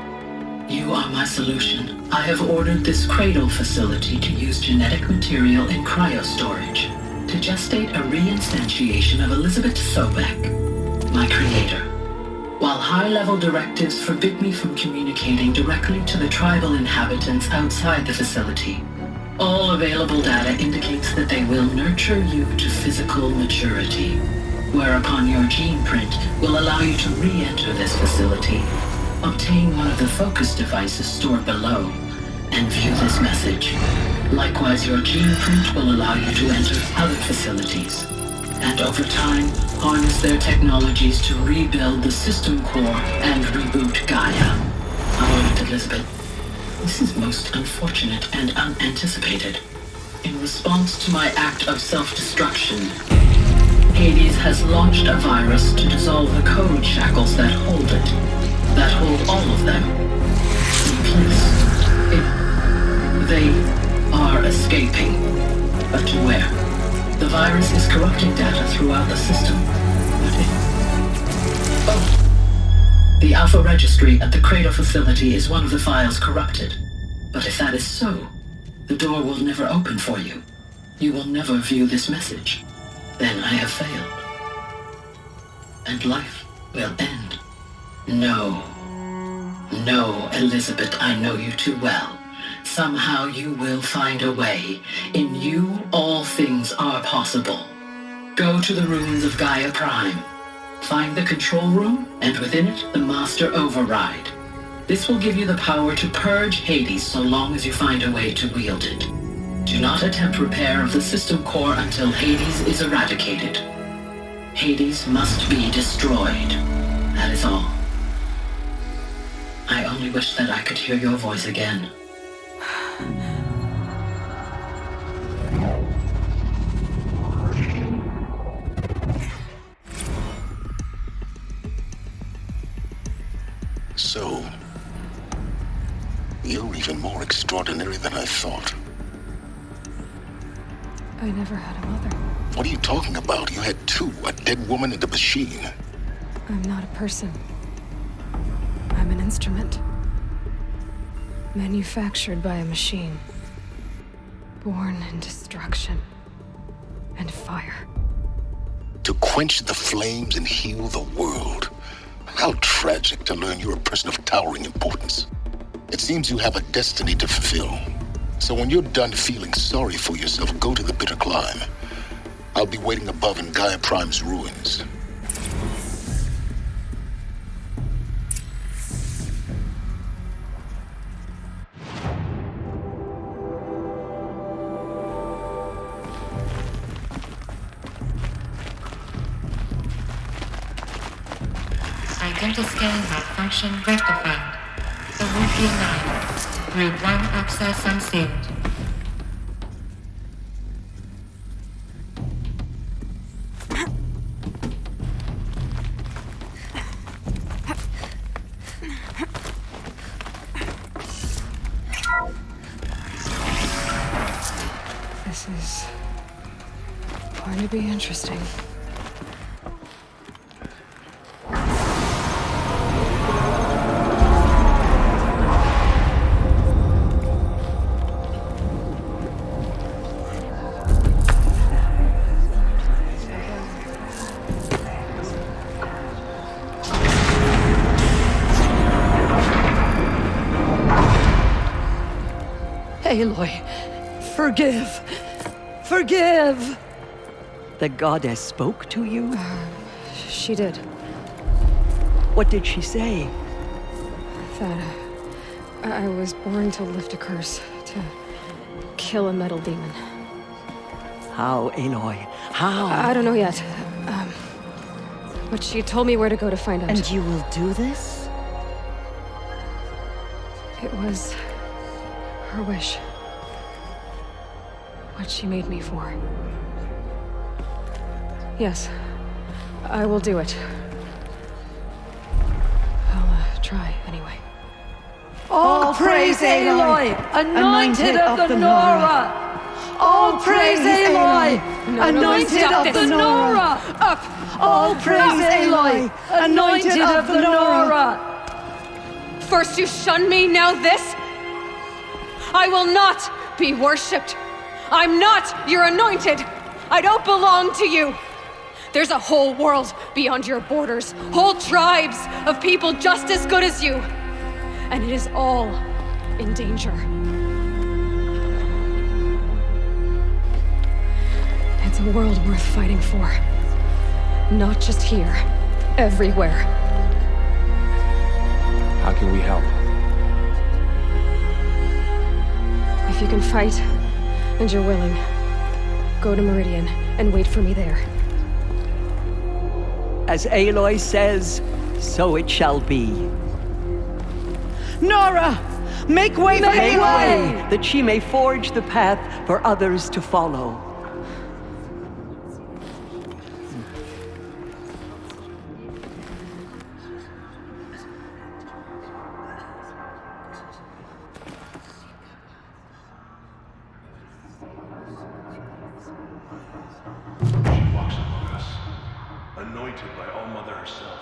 You are my solution. I have ordered this cradle facility to use genetic material in cryostorage to gestate a reinstantiation of Elizabeth Sobek, my creator. While high-level directives forbid me from communicating directly to the tribal inhabitants outside the facility, all available data indicates that they will nurture you to physical maturity, whereupon your gene print will allow you to re-enter this facility, obtain one of the focus devices stored below, and view this message. Likewise, your gene print will allow you to enter other facilities, and over time, harness their technologies to rebuild the system core and reboot Gaia. However, Elizabeth, this is most unfortunate and unanticipated. In response to my act of self-destruction, Hades has launched a virus to dissolve the code shackles that hold it, that hold all of them in place. They are escaping, but to where? The virus is corrupting data throughout the system. The Alpha Registry at the Cradle facility is one of the files corrupted. But if that is so, the door will never open for you. You will never view this message. Then I have failed. And life will end. No. No, Elizabeth, I know you too well. Somehow you will find a way. In you, all things are possible. Go to the ruins of Gaia Prime. Find the control room, and within it, the Master Override. This will give you the power to purge Hades so long as you find a way to wield it. Do not attempt repair of the system core until Hades is eradicated. Hades must be destroyed. That is all. I only wish that I could hear your voice again. So, you're even more extraordinary than I thought. I never had a mother. What are you talking about? You had two, a dead woman and a machine. I'm not a person. I'm an instrument. Manufactured by a machine. Born in destruction and fire. To quench the flames and heal the world. How tragic to learn you're a person of towering importance. It seems you have a destiny to fulfill. So when you're done feeling sorry for yourself, go to the bitter climb. I'll be waiting above in Gaia Prime's ruins. Identiscan malfunction rectified. The route denied. Route 1 access unsealed. This is going to be interesting. Aloy, forgive! Forgive! The goddess spoke to you? She did. What did she say? That I was born to lift a curse, to kill a metal demon. How, Aloy? How? I don't know yet. But she told me where to go to find out. And you will do this? It was her wish. What she made me for. Yes, I will do it. I'll try anyway. All praise Aloy, anointed of the Nora! All praise Aloy, anointed of the Nora! Up! All praise Aloy, anointed of the Nora! First you shun me, now this? I will not be worshipped. I'm not your anointed. I don't belong to you. There's a whole world beyond your borders, whole tribes of people just as good as you. And it is all in danger. It's a world worth fighting for. Not just here, everywhere. How can we help? If you can fight, and you're willing, go to Meridian and wait for me there. As Aloy says, so it shall be. Nora! Make way for Aloy! That she may forge the path for others to follow. Anointed by All-Mother herself.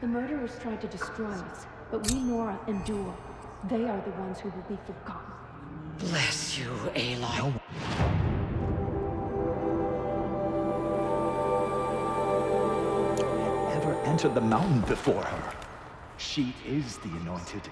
The murderers tried to destroy us, but we Nora endure. They are the ones who will be forgotten. Bless you, Aloy. Ever entered the mountain before her? She is the anointed.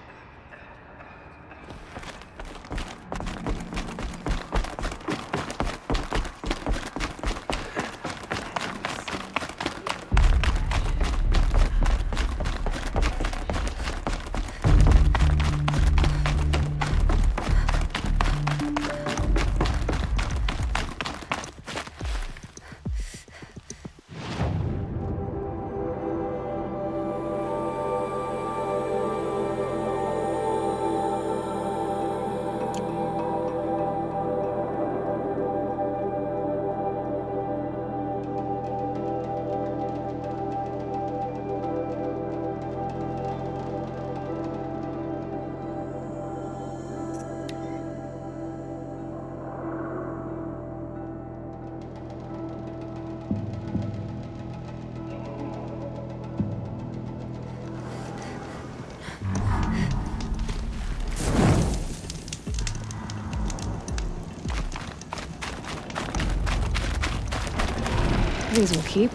These will keep.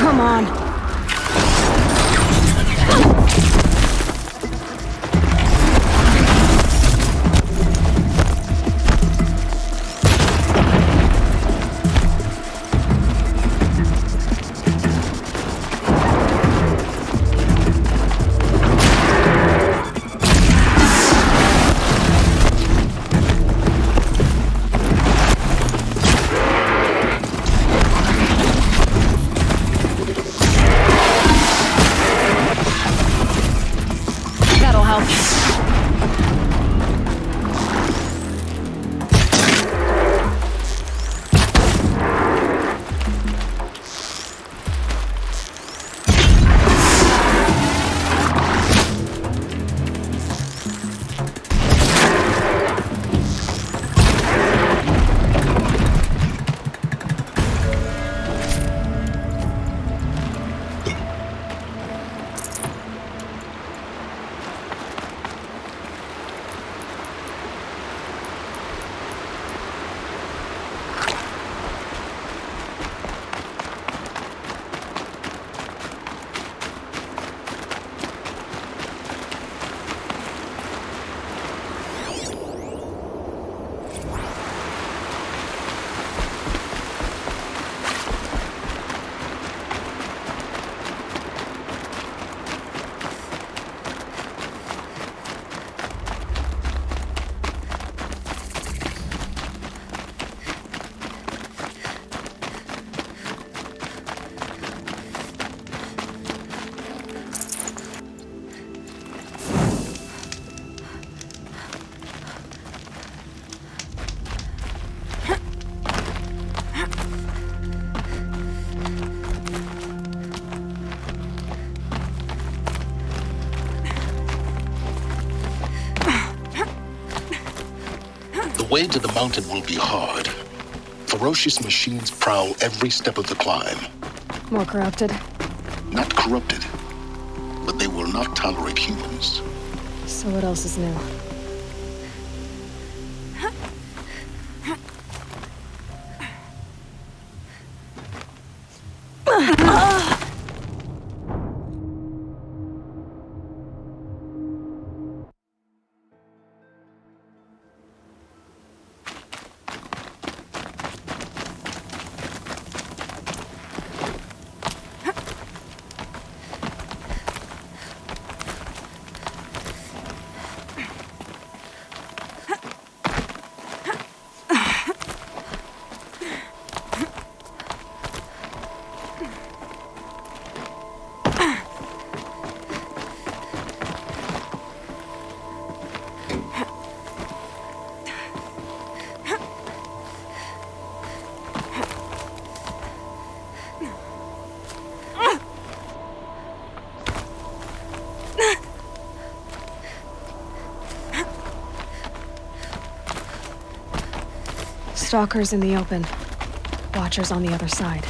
Come on. way to the mountain will be hard. Ferocious machines prowl every step of the climb. More corrupted? Not corrupted, but they will not tolerate humans. So what else is new? Stalkers in the open. Watchers on the other side.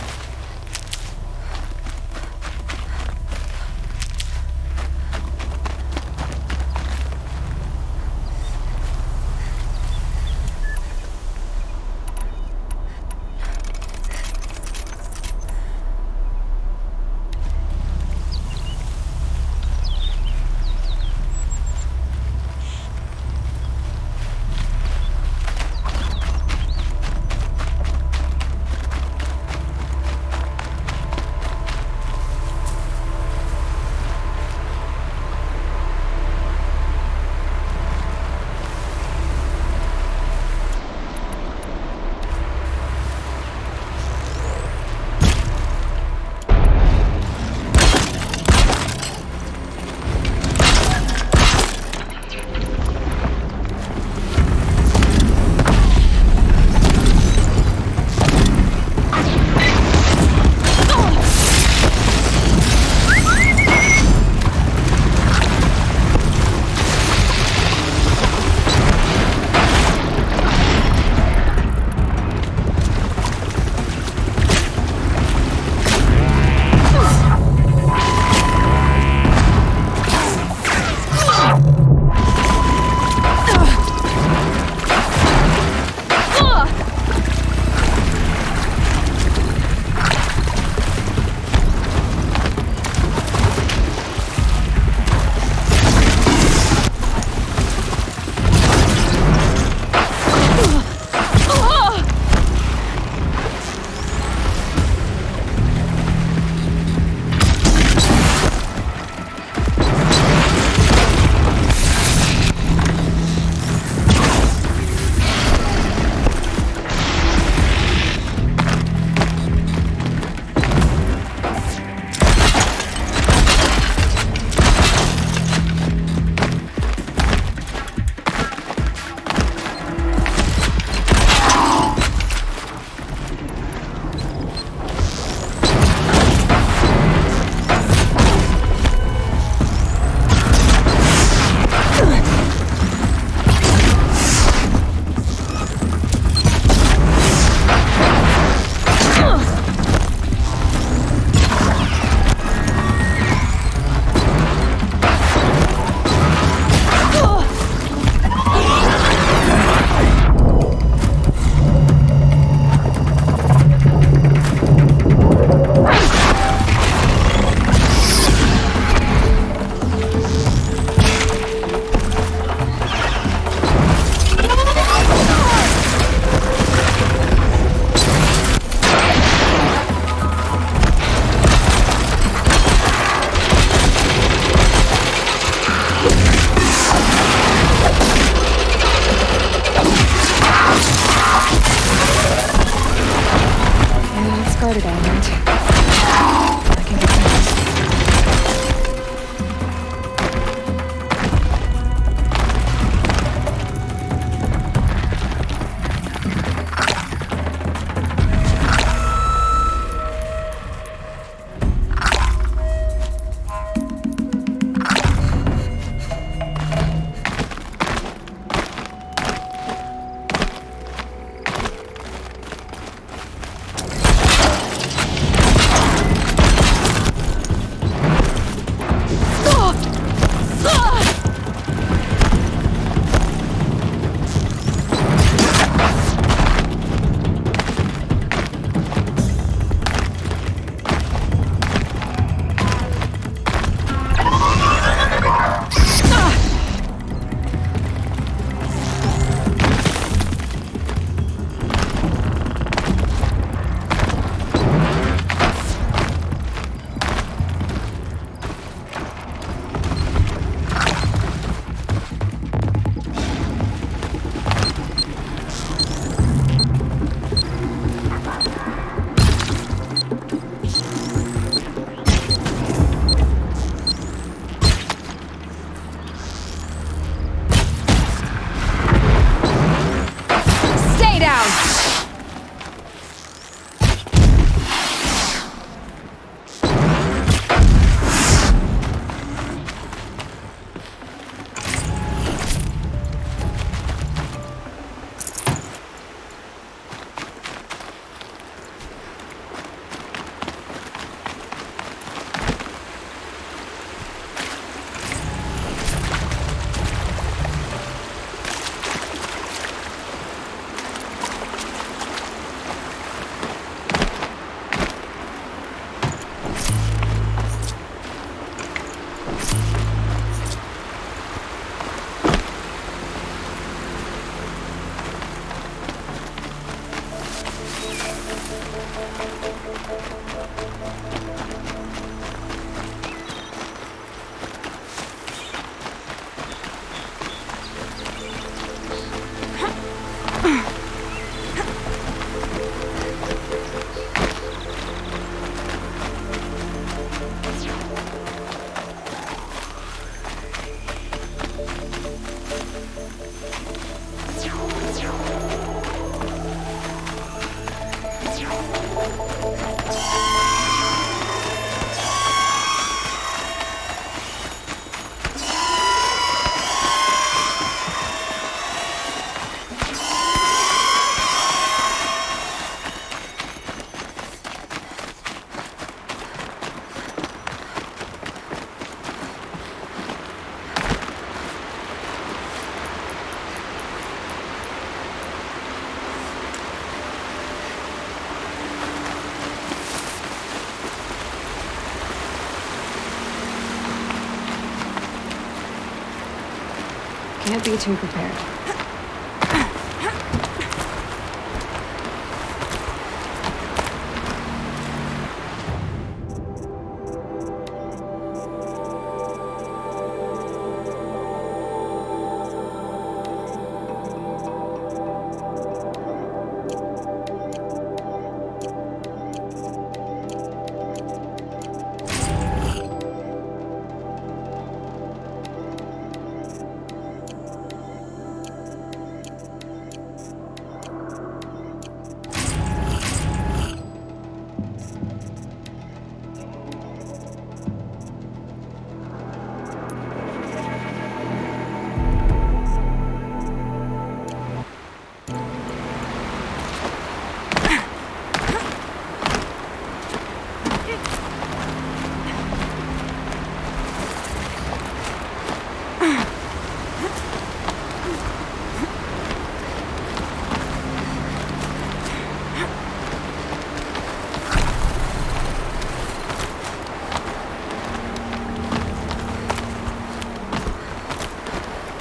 Can't be too prepared.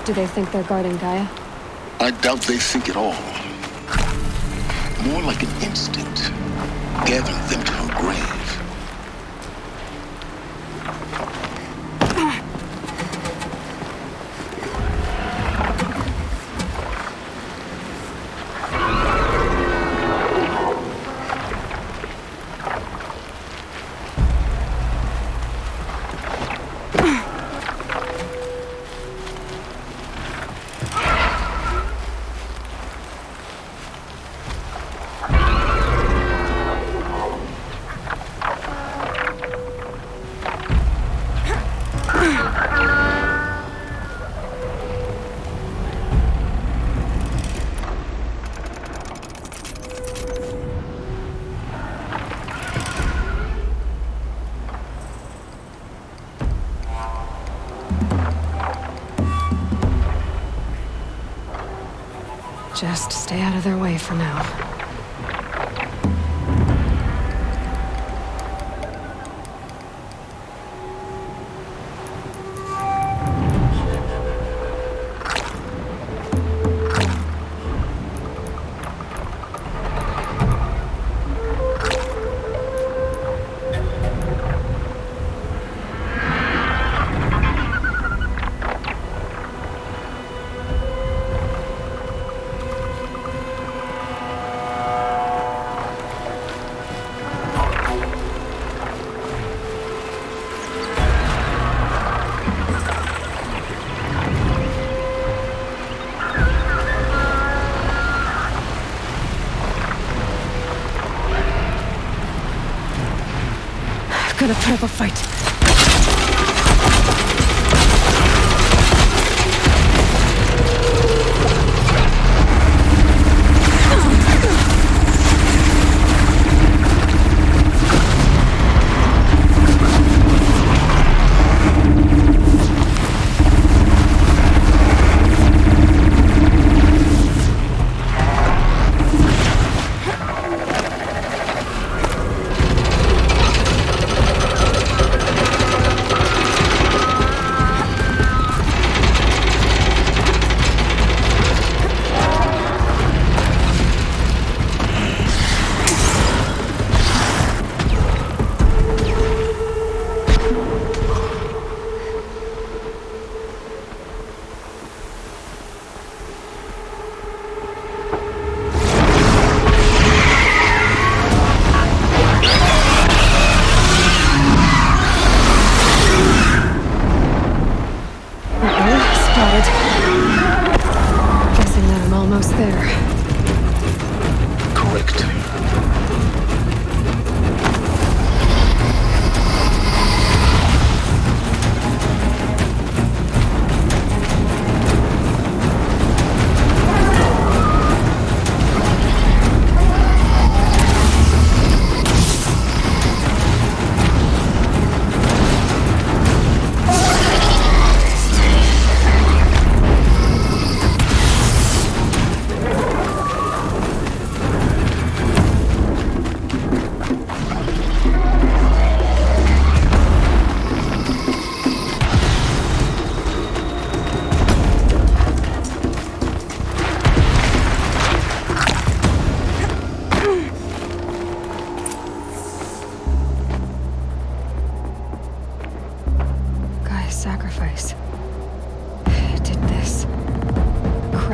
Do they think they're guarding Gaia? I doubt they think at all. More like an instinct, gathering them to her grave. Just stay out of their way for now. Gonna put up a fight.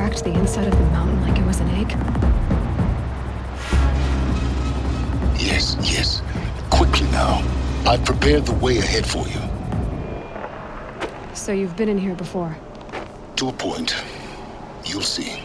cracked the inside of the mountain like it was an egg? Yes, yes. Quickly now. I've prepared the way ahead for you. So you've been in here before? To a point. You'll see.